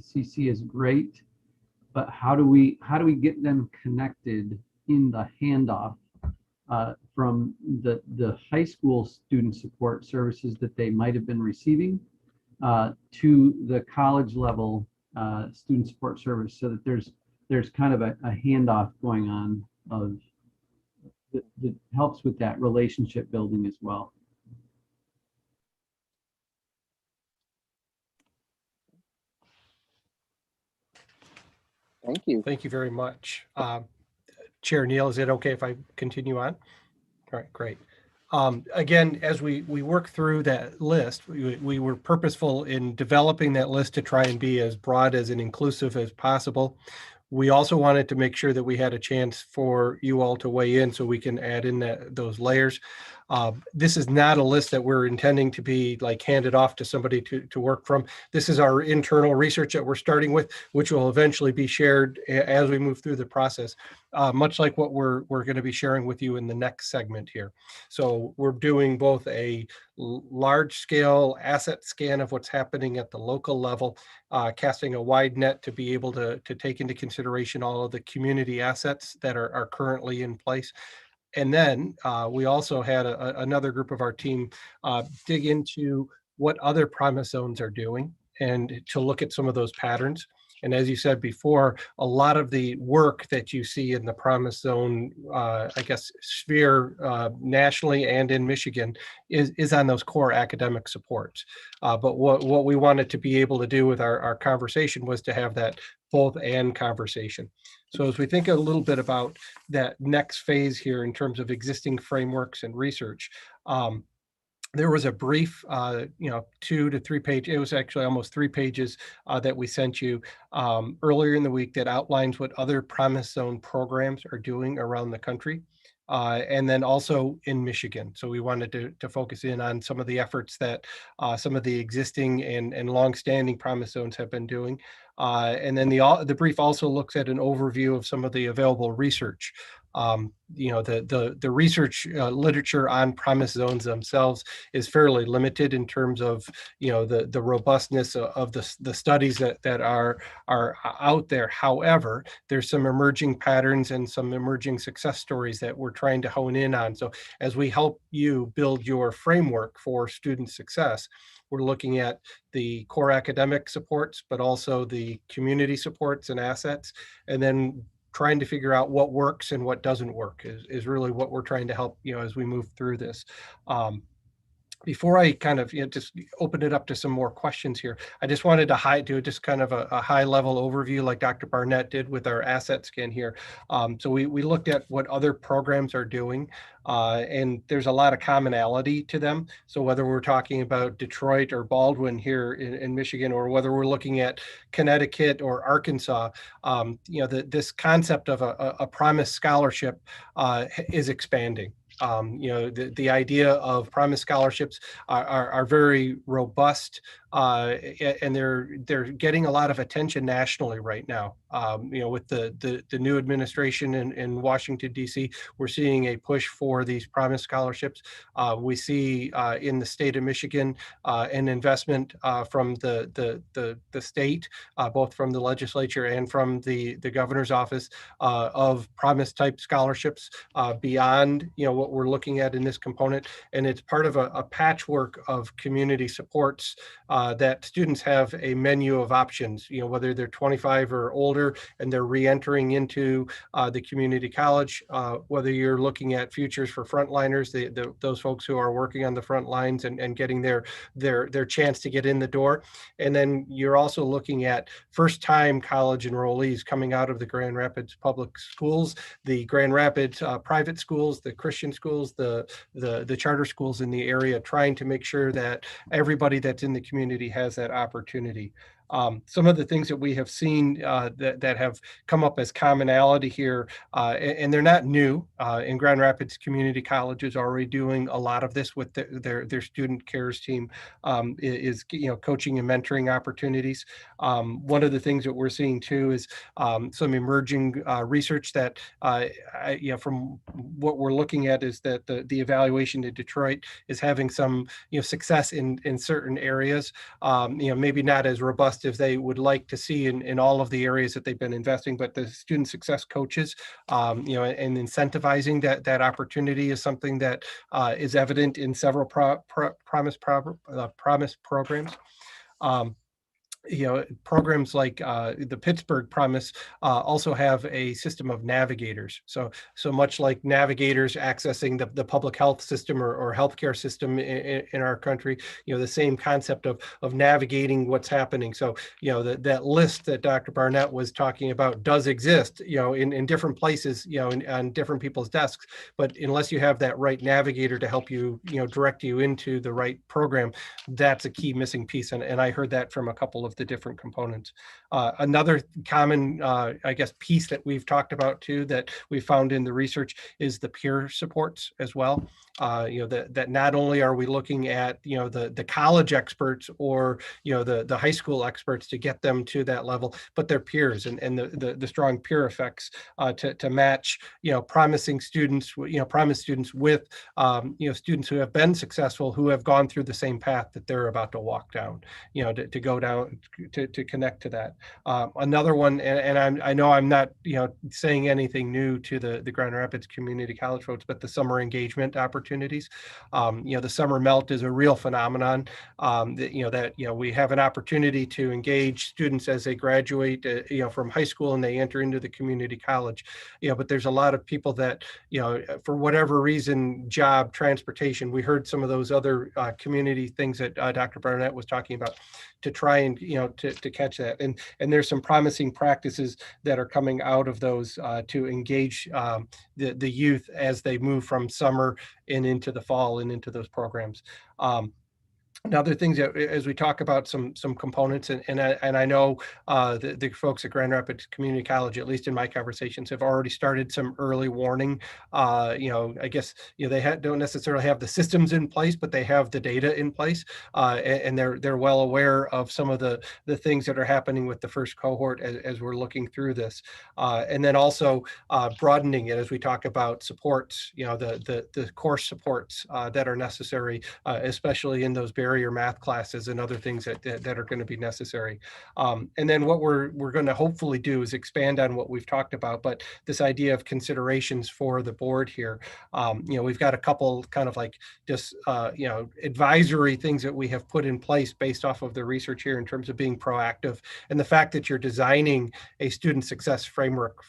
CC is great, but how do we get them connected in the handoff from the high school student support services that they might have been receiving to the college level student support service, so that there's kind of a handoff going on of that helps with that relationship building as well. Thank you. Thank you very much. Chair Neal, is it okay if I continue on? All right, great. Again, as we work through that list, we were purposeful in developing that list to try and be as broad as and inclusive as possible. We also wanted to make sure that we had a chance for you all to weigh in so we can add in those layers. This is not a list that we're intending to be like handed off to somebody to work from. This is our internal research that we're starting with, which will eventually be shared as we move through the process, much like what we're going to be sharing with you in the next segment here. So we're doing both a large scale asset scan of what's happening at the local level, casting a wide net to be able to take into consideration all of the community assets that are currently in place. And then we also had another group of our team dig into what other promise zones are doing and to look at some of those patterns. And as you said before, a lot of the work that you see in the promise zone, I guess, sphere nationally and in Michigan is on those core academic supports. But what we wanted to be able to do with our conversation was to have that both and conversation. So as we think a little bit about that next phase here in terms of existing frameworks and research, there was a brief, 2 to 3 page, it was actually almost 3 pages that we sent you earlier in the week that outlines what other promise zone programs are doing around the country. And then also in Michigan. So we wanted to focus in on some of the efforts that some of the existing and longstanding promise zones have been doing. And then the brief also looks at an overview of some of the available research. The research literature on promise zones themselves is fairly limited in terms of the robustness of the studies that are out there. However, there's some emerging patterns and some emerging success stories that we're trying to hone in on. So as we help you build your framework for student success, we're looking at the core academic supports, but also the community supports and assets, and then trying to figure out what works and what doesn't work is really what we're trying to help, as we move through this. Before I kind of just open it up to some more questions here, I just wanted to do just kind of a high level overview like Dr. Barnett did with our asset scan here. So we looked at what other programs are doing, and there's a lot of commonality to them. So whether we're talking about Detroit or Baldwin here in Michigan, or whether we're looking at Connecticut or Arkansas, this concept of a promise scholarship is expanding. The idea of Promise scholarships are very robust, and they're getting a lot of attention nationally right now. With the new administration in Washington, D.C., we're seeing a push for these Promise scholarships. We see in the state of Michigan an investment from the state, both from the legislature and from the governor's office, of Promise type scholarships beyond what we're looking at in this component. And it's part of a patchwork of community supports that students have a menu of options, whether they're 25 or older and they're re-entering into the community college, whether you're looking at futures for frontliners, those folks who are working on the front lines and getting their chance to get in the door. And then you're also looking at first-time college enrollees coming out of the Grand Rapids public schools, the Grand Rapids private schools, the Christian schools, the charter schools in the area, trying to make sure that everybody that's in the community has that opportunity. Some of the things that we have seen that have come up as commonality here, and they're not new, in Grand Rapids Community College is already doing a lot of this with their student cares team, is coaching and mentoring opportunities. One of the things that we're seeing too is some emerging research that from what we're looking at is that the evaluation in Detroit is having some success in certain areas, maybe not as robust as they would like to see in all of the areas that they've been investing, but the student success coaches, and incentivizing that opportunity is something that is evident in several Promise programs. Programs like the Pittsburgh Promise also have a system of navigators. So much like navigators accessing the public health system or healthcare system in our country, the same concept of navigating what's happening. So, that list that Dr. Barnett was talking about does exist, in different places, on different people's desks. But unless you have that right navigator to help you, direct you into the right program, that's a key missing piece. And I heard that from a couple of the different components. Another common, piece that we've talked about too, that we found in the research is the peer supports as well. That not only are we looking at, the college experts or, the high school experts to get them to that level, but their peers and the strong peer effects to match, promising students, Promise students with, students who have been successful, who have gone through the same path that they're about to walk down, to go down, to connect to that. Another one, and I know I'm not, saying anything new to the Grand Rapids Community College folks, but the summer engagement opportunities. The summer melt is a real phenomenon, that we have an opportunity to engage students as they graduate, from high school and they enter into the community college. But there's a lot of people that, for whatever reason, job, transportation, we heard some of those other community things that Dr. Barnett was talking about, to try and to catch that, and there's some promising practices that are coming out of those to engage the youth as they move from summer and into the fall and into those programs. Other things that, as we talk about some components, and I know the folks at Grand Rapids Community College, at least in my conversations, have already started some early warning. They don't necessarily have the systems in place, but they have the data in place, and they're well aware of some of the things that are happening with the first cohort as we're looking through this, and then also broadening it as we talk about supports, the course supports that are necessary, especially in those barrier math classes and other things that are going to be necessary. And then what we're going to hopefully do is expand on what we've talked about, but this idea of considerations for the board here. We've got a couple kind of like just, advisory things that we have put in place based off of the research here in terms of being proactive, and the fact that you're designing a student success framework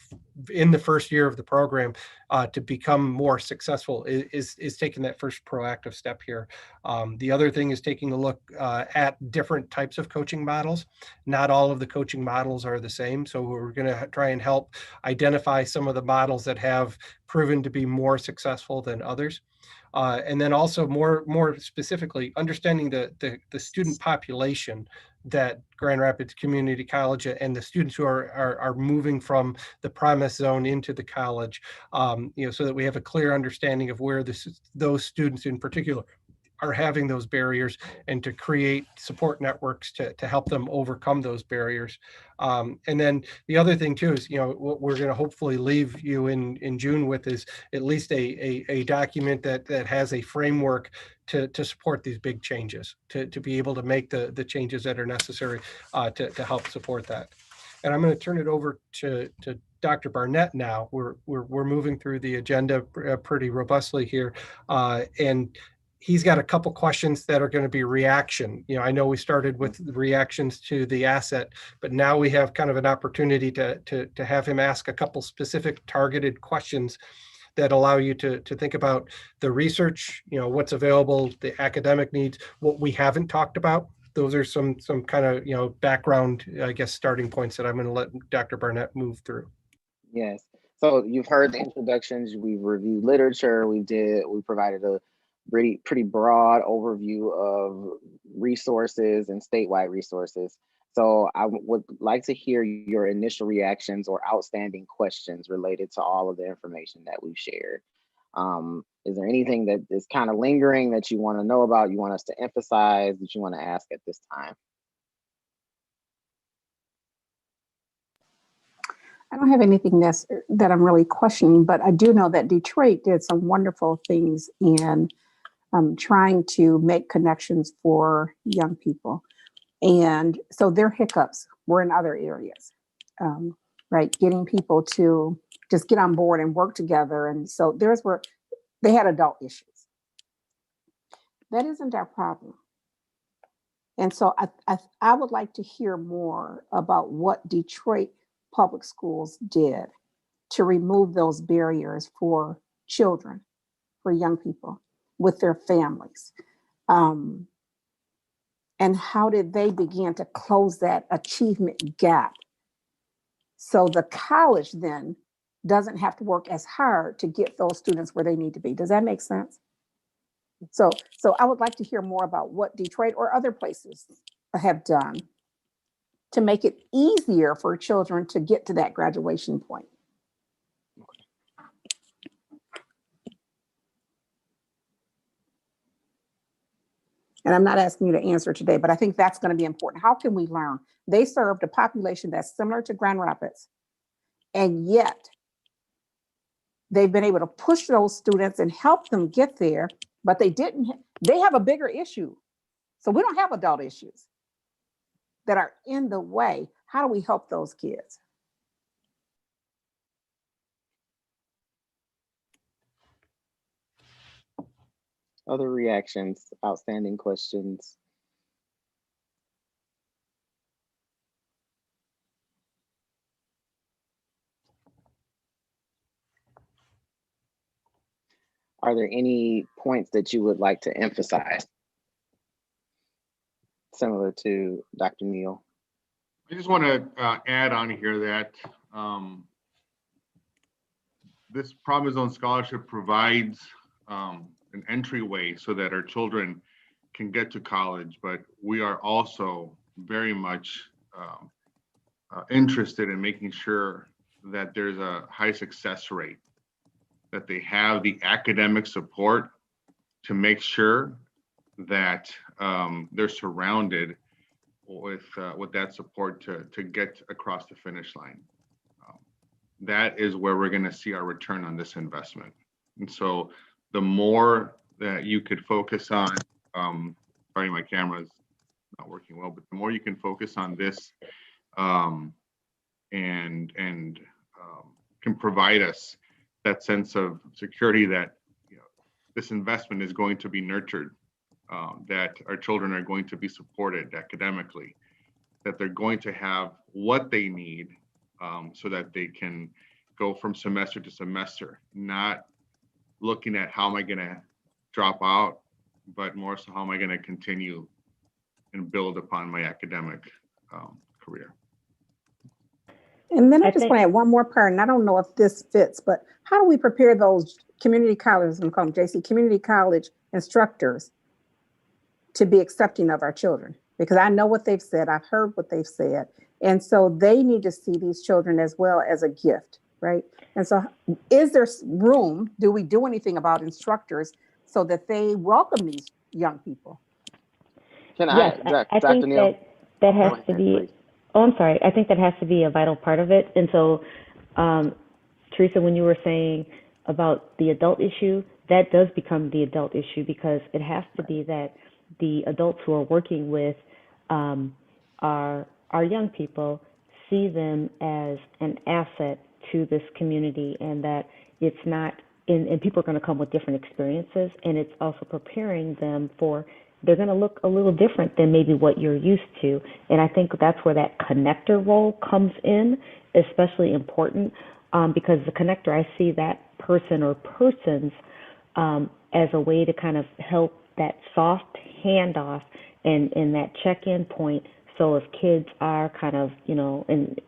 in the first year of the program to become more successful is taking that first proactive step here. The other thing is taking a look at different types of coaching models. Not all of the coaching models are the same, so we're going to try and help identify some of the models that have proven to be more successful than others. And then also more specifically, understanding the student population that Grand Rapids Community College and the students who are moving from the promise zone into the college, so that we have a clear understanding of where those students in particular are having those barriers, and to create support networks to help them overcome those barriers. And then the other thing too is, what we're going to hopefully leave you in June with is at least a document that has a framework to support these big changes, to be able to make the changes that are necessary to help support that. And I'm going to turn it over to Dr. Barnett now. We're moving through the agenda pretty robustly here, and he's got a couple questions that are going to be reaction. I know we started with reactions to the asset, but now we have kind of an opportunity to have him ask a couple specific targeted questions that allow you to think about the research, what's available, the academic needs, what we haven't talked about. Those are some kind of, background, I guess, starting points that I'm going to let Dr. Barnett move through. Yes. So you've heard the introductions, we've reviewed literature, we provided a pretty broad overview of resources and statewide resources. So I would like to hear your initial reactions or outstanding questions related to all of the information that we've shared. Is there anything that is kind of lingering that you want to know about, you want us to emphasize, that you want to ask at this time? I don't have anything that I'm really questioning, but I do know that Detroit did some wonderful things in trying to make connections for young people. And so their hiccups were in other areas, right? Getting people to just get on board and work together. And so there's where they had adult issues. That isn't our problem. And so I would like to hear more about what Detroit public schools did to remove those barriers for children, for young people with their families. And how did they begin to close that achievement gap so the college then doesn't have to work as hard to get those students where they need to be? Does that make sense? So I would like to hear more about what Detroit or other places have done to make it easier for children to get to that graduation point. And I'm not asking you to answer today, but I think that's going to be important. How can we learn? They served a population that's similar to Grand Rapids, and yet they've been able to push those students and help them get there, but they have a bigger issue. So we don't have adult issues that are in the way. How do we help those kids? Other reactions, outstanding questions? Are there any points that you would like to emphasize? Similar to Dr. Neal. I just want to add on here that this Promise Zone Scholarship provides an entryway so that our children can get to college, but we are also very much interested in making sure that there's a high success rate, that they have the academic support to make sure that they're surrounded with that support to get across the finish line. That is where we're going to see our return on this investment. And so the more that you could focus on, sorry, my camera is not working well, but the more you can focus on this and can provide us that sense of security that this investment is going to be nurtured, that our children are going to be supported academically, that they're going to have what they need so that they can go from semester to semester, not looking at how am I going to drop out, but more so how am I going to continue and build upon my academic career. And then I just want to add one more part, and I don't know if this fits, but how do we prepare those community colleges, I'm calling JC, community college instructors to be accepting of our children? because I know what they've said. I've heard what they've said. And so they need to see these children as well as a gift, right? And so is there room? Do we do anything about instructors so that they welcome these young people? Can Yes, I Dr. think Neal? that has Go to ahead, be, please. oh, I'm sorry. I think that has to be a vital part of it. And so, Teresa, when you were saying about the adult issue, that does become the adult issue, because it has to be that the adults who are working with our young people see them as an asset to this community, and that it's not, and people are going to come with different experiences, and it's also preparing them for, they're going to look a little different than maybe what you're used to. And I think that's where that connector role comes in, especially important, because the connector, I see that person or persons as a way to kind of help that soft handoff and that check-in point. So if kids are kind of, and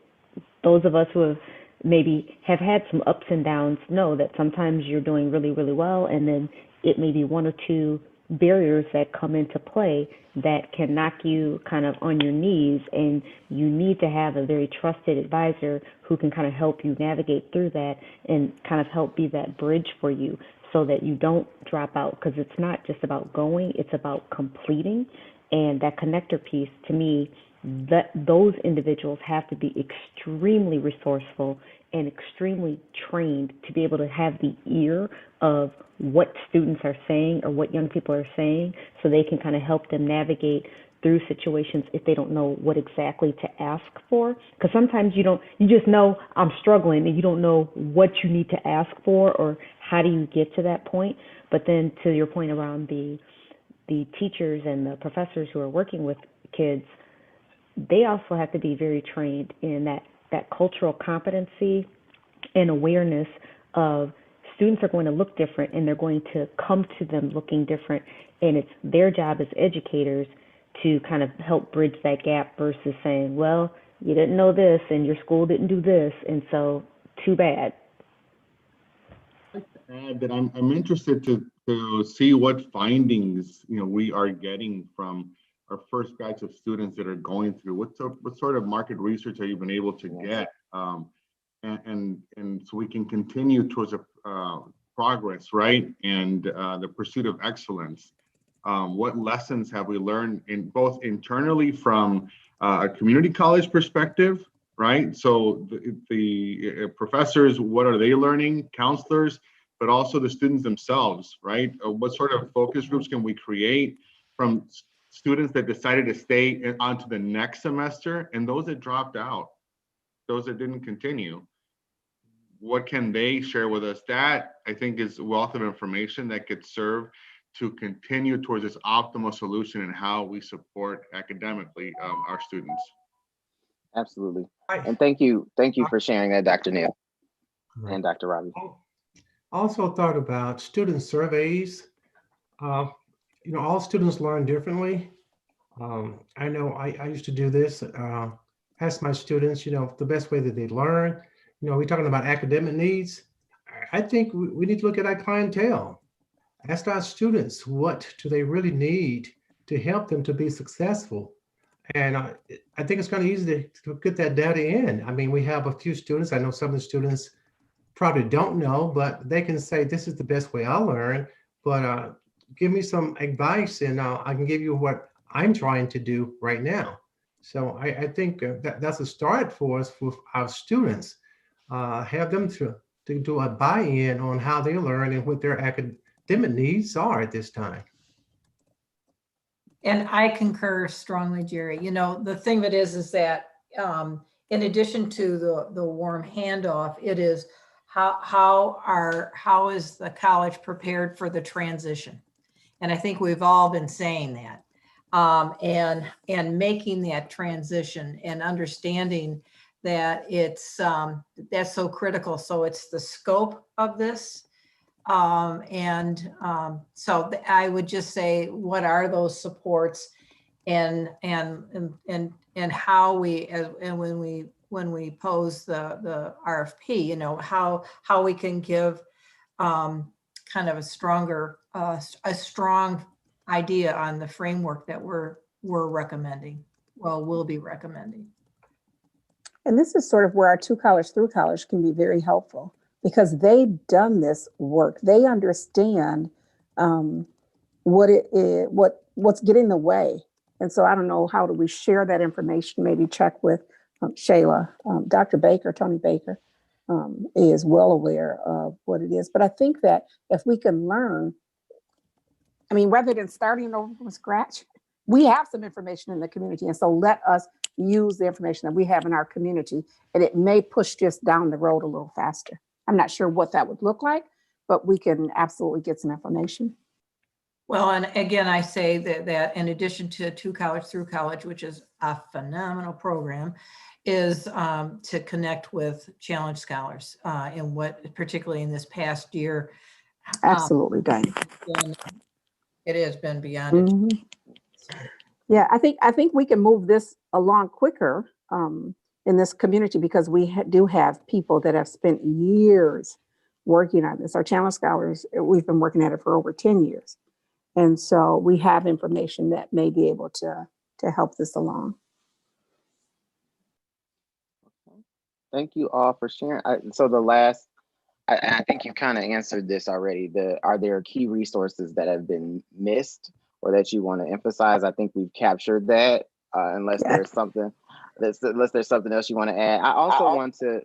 those of us who have maybe have had some ups and downs know that sometimes you're doing really, really well, and then it may be one or two barriers that come into play that can knock you kind of on your knees, and you need to have a very trusted advisor who can kind of help you navigate through that and kind of help be that bridge for you so that you don't drop out, because it's not just about going, it's about completing. And that connector piece, to me, that those individuals have to be extremely resourceful and extremely trained to be able to have the ear of what students are saying or what young people are saying, so they can kind of help them navigate through situations if they don't know what exactly to ask for. Because sometimes you just know I'm struggling and you don't know what you need to ask for or how do you get to that point. But then to your point around the teachers and the professors who are working with kids, they also have to be very trained in that cultural competency and awareness of students are going to look different and they're going to come to them looking different. And it's their job as educators to kind of help bridge that gap versus saying, well, you didn't know this and your school didn't do this, and so too bad. Add that I'm interested to see what findings we are getting from our first batch of students that are going through. What sort of market research have you been able to get, and so we can continue towards a progress, right? And the pursuit of excellence. What lessons have we learned in both internally from a community college perspective, right? So the professors, what are they learning? Counselors, but also the students themselves, right? What sort of focus groups can we create from students that decided to stay on to the next semester, and those that dropped out, those that didn't continue? What can they share with us? That, I think, is a wealth of information that could serve to continue towards this optimal solution in how we support academically our students. Absolutely. And thank you for sharing that, Dr. Neal and Dr. Robbie. Also thought about student surveys. All students learn differently. I know I used to do this, ask my students, the best way that they learn. We're talking about academic needs. I think we need to look at our clientele. Ask our students, what do they really need to help them to be successful? And I think it's kind of easy to get that data in. I mean, we have a few students, I know some of the students probably don't know, but they can say, this is the best way I learn, but give me some advice and I can give you what I'm trying to do right now. So I think that's a start for us with our students. Have them to do a buy-in on how they learn and what their academic needs are at this time. And I concur strongly, Jerry. The thing of it is that in addition to the warm handoff, it is how is the college prepared for the transition? And I think we've all been saying that, and making that transition and understanding that it's that's so critical. So it's the scope of this. So I would just say, what are those supports, and how we, and when we pose the RFP, how we can give kind of a strong idea on the framework that we're we're recommending, will be recommending. And this is sort of where our 2 college through college can be very helpful because they've done this work. They understand what it is, what's getting in the way. And so I don't know, how do we share that information? Maybe check with Shayla. Dr. Baker, Tony Baker, is well aware of what it is. But I think that if we can learn, I mean, rather than starting over from scratch, we have some information in the community. And so let us use the information that we have in our community, and it may push this down the road a little faster. I'm not sure what that would look like, but we can absolutely get some information. Well, and again, I say that in addition to 2 college through college, which is a phenomenal program, is to connect with challenge scholars in what, particularly in this past year. Absolutely, Diane. It has been beyond it. Yeah, I think we can move this along quicker in this community because we do have people that have spent years working on this. Our challenge scholars, we've been working at it for over 10 years. And so we have information that may be able to help this along. Thank you all for sharing. So the last, I think you kind of answered this already. Are there key resources that have been missed or that you want to emphasize? I think we've captured that. Unless there's something else you want to add. I also want to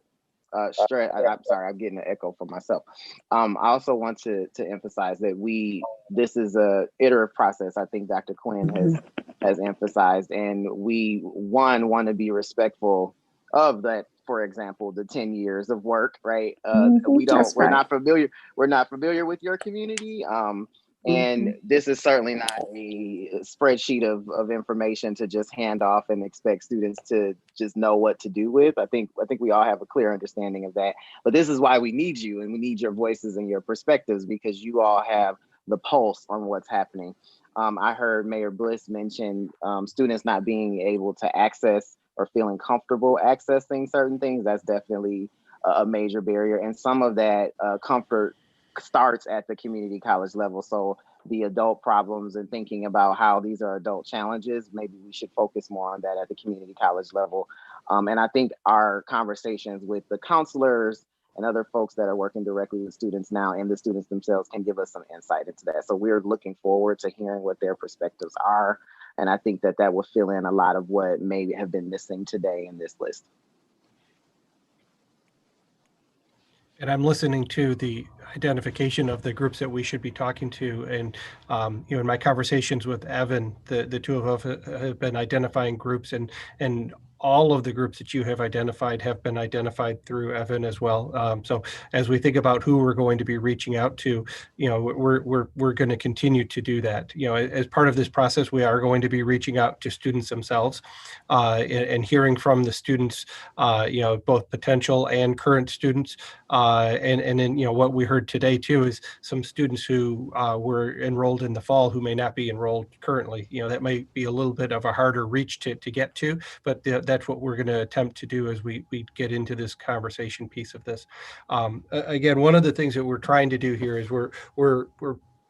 stress. I'm sorry, I'm getting an echo for myself. I also want to emphasize that this is a iterative process. I think Dr. Quinn has emphasized, and we want to be respectful of that. For example, the 10 years of work, right? We're not familiar with your community. And this is certainly not a spreadsheet of information to just hand off and expect students to just know what to do with. I think we all have a clear understanding of that. But this is why we need you, and we need your voices and your perspectives, because you all have the pulse on what's happening. I heard Mayor Bliss mention students not being able to access or feeling comfortable accessing certain things. That's definitely a major barrier. And some of that comfort starts at the community college level. So the adult problems and thinking about how these are adult challenges, maybe we should focus more on that at the community college level. And I think our conversations with the counselors and other folks that are working directly with students now and the students themselves can give us some insight into that. So we're looking forward to hearing what their perspectives are. And I think that will fill in a lot of what may have been missing today in this list. And I'm listening to the identification of the groups that we should be talking to. And, in my conversations with Evan, the two of us have been identifying groups, and all of the groups that you have identified have been identified through Evan as well. So as we think about who we're going to be reaching out to, we're going to continue to do that. As part of this process, we are going to be reaching out to students themselves and hearing from the students, both potential and current students. And then, what we heard today too is some students who were enrolled in the fall who may not be enrolled currently. That might be a little bit of a harder reach to get to, but that's what we're going to attempt to do as we get into this conversation piece of this. Again, one of the things that we're trying to do here is we're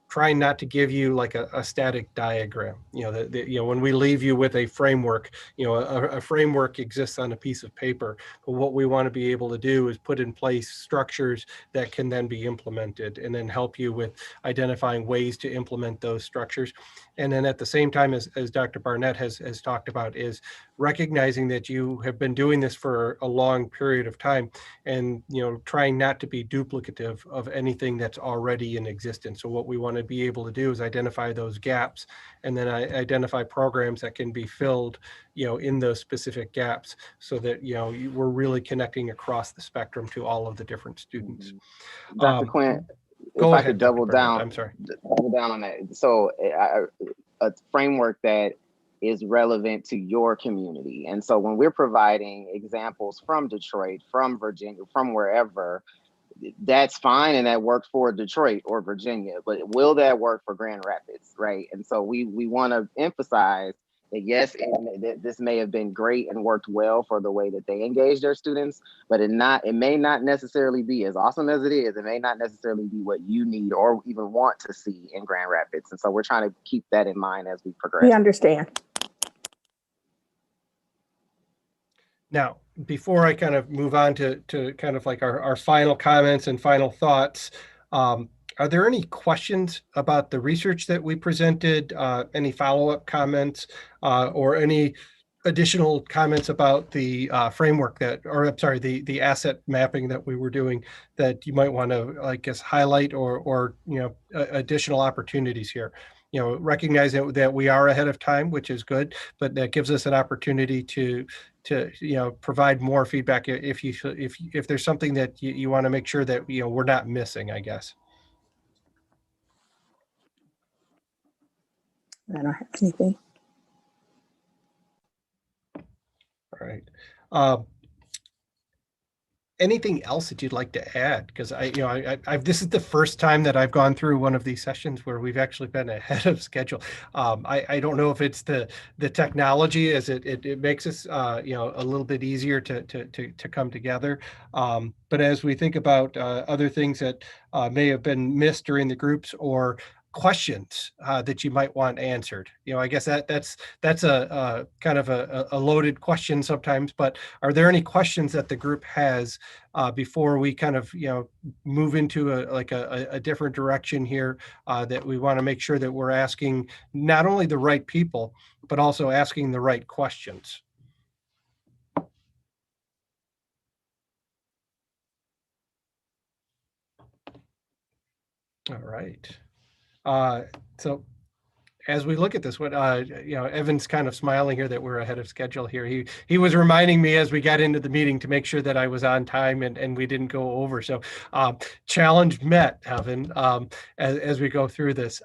trying not to give you like a static diagram. When we leave you with a framework, a framework exists on a piece of paper, but what we want to be able to do is put in place structures that can then be implemented and then help you with identifying ways to implement those structures. And then at the same time, as Dr. Barnett has talked about, is recognizing that you have been doing this for a long period of time and, trying not to be duplicative of anything that's already in existence. So what we want to be able to do is identify those gaps and then identify programs that can be filled, in those specific gaps so that, we're really connecting across the spectrum to all of the different students. Dr. Quinn, if I could double down on that. So a framework that is relevant to your community. And so when we're providing examples from Detroit, from Virginia, from wherever, that's fine, and that worked for Detroit or Virginia, but will that work for Grand Rapids, right? And so we want to emphasize that yes, this may have been great and worked well for the way that they engage their students, but it may not necessarily be as awesome as it is. It may not necessarily be what you need or even want to see in Grand Rapids. And so we're trying to keep that in mind as we progress. We understand. Now, before I kind of move on to kind of like our final comments and final thoughts, are there any questions about the research that we presented, any follow-up comments, or any additional comments about the framework that, or I'm sorry, the asset mapping that we were doing that you might want to, I guess, highlight or additional opportunities here? Recognizing that we are ahead of time, which is good, but that gives us an opportunity to provide more feedback if there's something that you want to make sure that we're not missing, I guess. I don't have anything. All right. Anything else that you'd like to add? Because this is the first time that I've gone through one of these sessions where we've actually been ahead of schedule. I don't know if it's the technology, as it makes us a little bit easier to come together. But as we think about other things that may have been missed during the groups, or questions that you might want answered, I guess that's a kind of a loaded question sometimes. But are there any questions that the group has before we kind of move into a different direction here, that we want to make sure that we're asking not only the right people, but also asking the right questions? All right. So as we look at this, what Evan's kind of smiling here that we're ahead of schedule here. He was reminding me as we got into the meeting to make sure that I was on time and we didn't go over. So challenge met, Evan, as we go through this.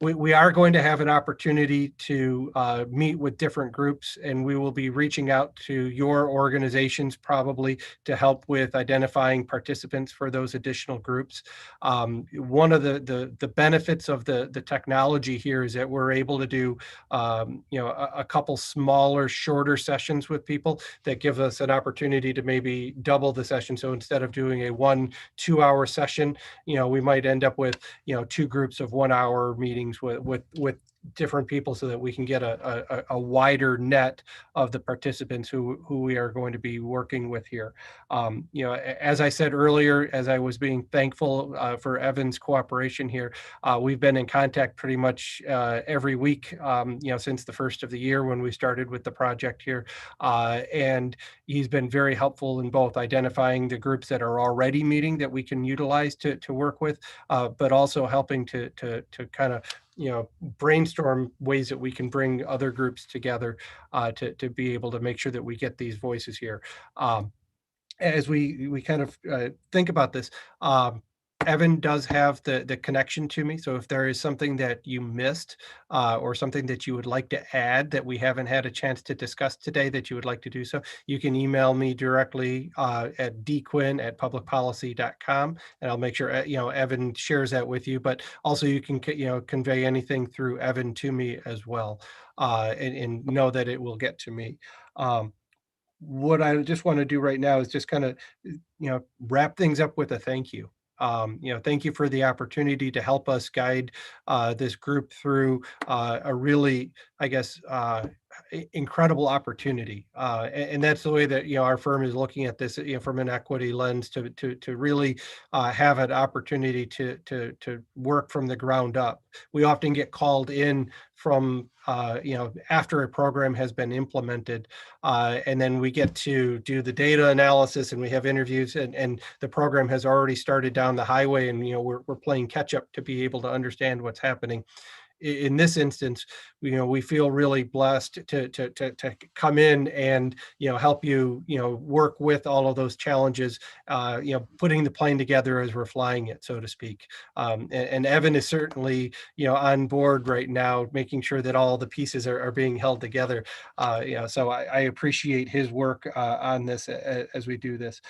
We are going to have an opportunity to meet with different groups, and we will be reaching out to your organizations probably to help with identifying participants for those additional groups. One of the benefits of the technology here is that we're able to do a couple smaller, shorter sessions with people that give us an opportunity to maybe double the session. So instead of doing a 1-2 hour session, we might end up with 2 groups of 1 hour meetings with different people, so that we can get a wider net of the participants who we are going to be working with here. As I said earlier, as I was being thankful for Evan's cooperation here, we've been in contact pretty much every week, since the first of the year when we started with the project here. And he's been very helpful in both identifying the groups that are already meeting that we can utilize to work with, but also helping to kind of brainstorm ways that we can bring other groups together to be able to make sure that we get these voices here. As we kind of think about this, Evan does have the connection to me. So if there is something that you missed or something that you would like to add that we haven't had a chance to discuss today that you would like to do so, you can email me directly at dquinn@publicpolicy.com, and I'll make sure Evan shares that with you. But also you can convey anything through Evan to me as well, and know that it will get to me. What I just want to do right now is just kind of wrap things up with a thank you. Thank you for the opportunity to help us guide this group through a really, I guess, incredible opportunity. And that's the way that our firm is looking at this, from an equity lens, to really have an opportunity to work from the ground up. We often get called in from after a program has been implemented, and then we get to do the data analysis, and we have interviews, and the program has already started down the highway, and we're playing catch up to be able to understand what's happening. In this instance, we feel really blessed to come in and help you work with all of those challenges, putting the plane together as we're flying it, so to speak. And Evan is certainly on board right now, making sure that all the pieces are being held together. So I appreciate his work on this as we do this.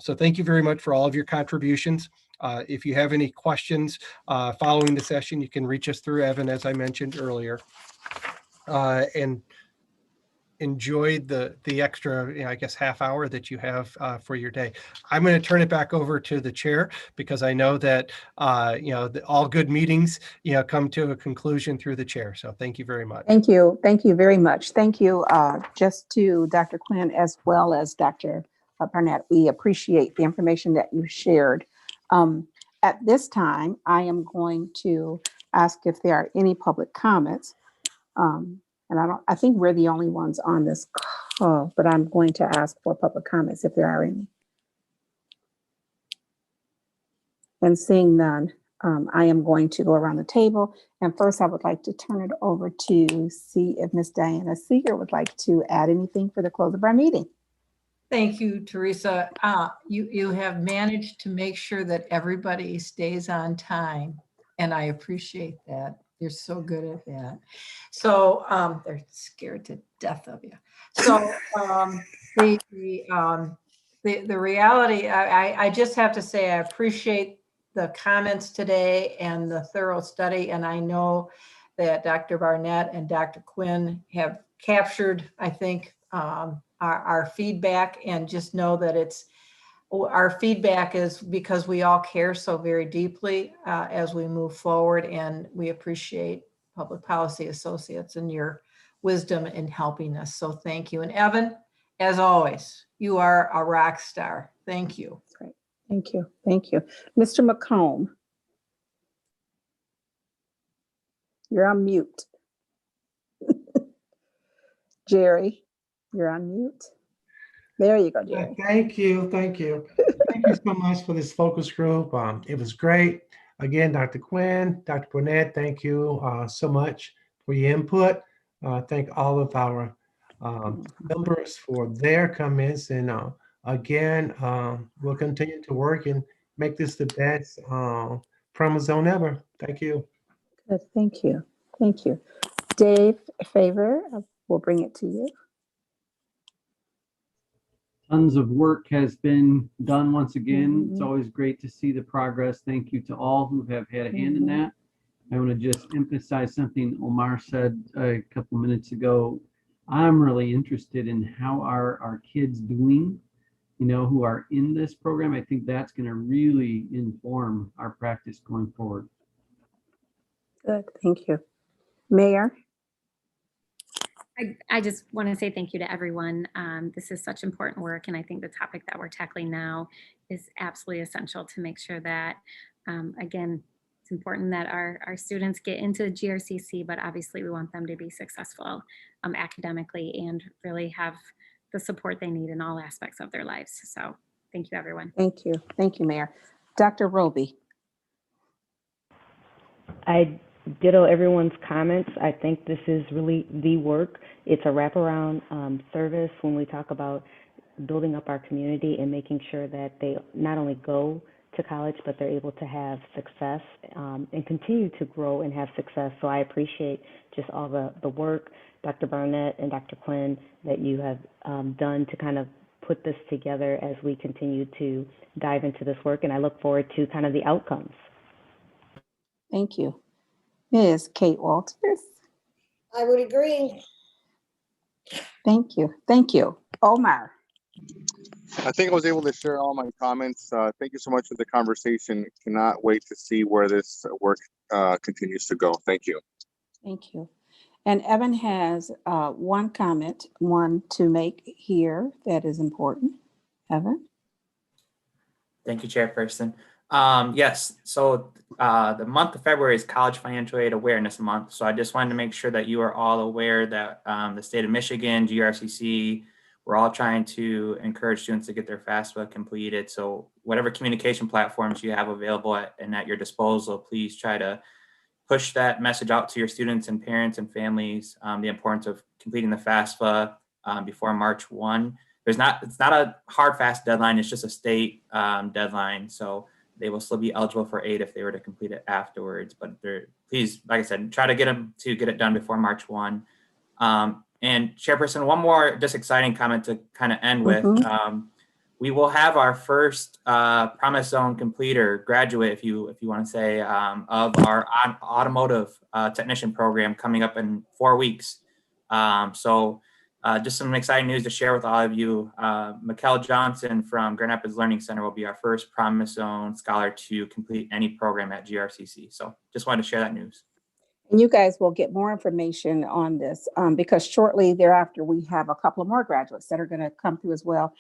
So thank you very much for all of your contributions. If you have any questions following the session, you can reach us through Evan, as I mentioned earlier. And enjoyed the extra, I guess, half hour that you have for your day. I'm going to turn it back over to the chair because I know that all good meetings come to a conclusion through the chair. So thank you very much. Thank you. Thank you very much. Thank you just to Dr. Quinn as well as Dr. Barnett. We appreciate the information that you shared. At this time, I am going to ask if there are any public comments. And I think we're the only ones on this call, but I'm going to ask for public comments if there are any. And seeing none, I am going to go around the table. And first, I would like to turn it over to see if Ms. Diana Seger would like to add anything for the close of our meeting. Thank you, Teresa. You have managed to make sure that everybody stays on time, and I appreciate that. You're so good at that. So they're scared to death of you. So the reality, I just have to say I appreciate the comments today and the thorough study, and I know that Dr. Barnett and Dr. Quinn have captured, I think, our feedback, and just know that our feedback is because we all care so very deeply as we move forward, and we appreciate Public Policy Associates and your wisdom in helping us. So thank you. And Evan, as always, you are a rock star. Thank you. That's great. Thank you. Thank you. Mr. McComb, you're on mute. Jerry, you're on mute. There you go, Jerry. Thank you. Thank you. Thank you so much for this focus group. It was great. Again, Dr. Quinn, Dr. Burnett, thank you so much for your input. Thank all of our members for their comments. And again, we'll continue to work and make this the best promo zone ever. Thank you. Good. Thank you. Thank you. Dave Favor, we'll bring it to you. Tons of work has been done once again. It's always great to see the progress. Thank you to all who have had a hand in that. I want to just emphasize something Omar said a couple minutes ago. I'm really interested in how are our kids doing, who are in this program. I think that's going to really inform our practice going forward. Good. Thank you. Mayor? I just want to say thank you to everyone. This is such important work, and I think the topic that we're tackling now is absolutely essential to make sure that, again, it's important that our students get into GRCC, but obviously we want them to be successful academically and really have the support they need in all aspects of their lives. So thank you, everyone. Thank you. Thank you, Mayor. Dr. Roby? I ditto everyone's comments. I think this is really the work. It's a wraparound service when we talk about building up our community and making sure that they not only go to college, but they're able to have success and continue to grow and have success. So I appreciate just all the work, Dr. Barnett and Dr. Quinn, that you have done to kind of put this together as we continue to dive into this work. And I look forward to kind of the outcomes. Thank you. Ms. Kate Walters? I would agree. Thank you. Thank you. Omar? I think I was able to share all my comments. Thank you so much for the conversation. Cannot wait to see where this work continues to go. Thank you. Thank you. And Evan has one comment, one to make here that is important. Evan? Thank you, Chairperson. Yes, so the month of February is College Financial Aid Awareness Month. So I just wanted to make sure that you are all aware that the state of Michigan, GRCC, we're all trying to encourage students to get their FAFSA completed. So whatever communication platforms you have available and at your disposal, please try to push that message out to your students and parents and families, the importance of completing the FAFSA before March 1. It's not a hard, fast deadline. It's just a state deadline. So they will still be eligible for aid if they were to complete it afterwards. But please, like I said, try to get them to get it done before March 1. And Chairperson, one more just exciting comment to kind of end with. We will have our first Promise Zone completer graduate, if you want to say, of our automotive technician program coming up in 4 weeks. So just some exciting news to share with all of you. Mikkel Johnson from Grand Rapids Learning Center will be our first Promise Zone scholar to complete any program at GRCC. So just wanted to share that news. And you guys will get more information on this because shortly thereafter, we have a couple of more graduates that are going to come through as well.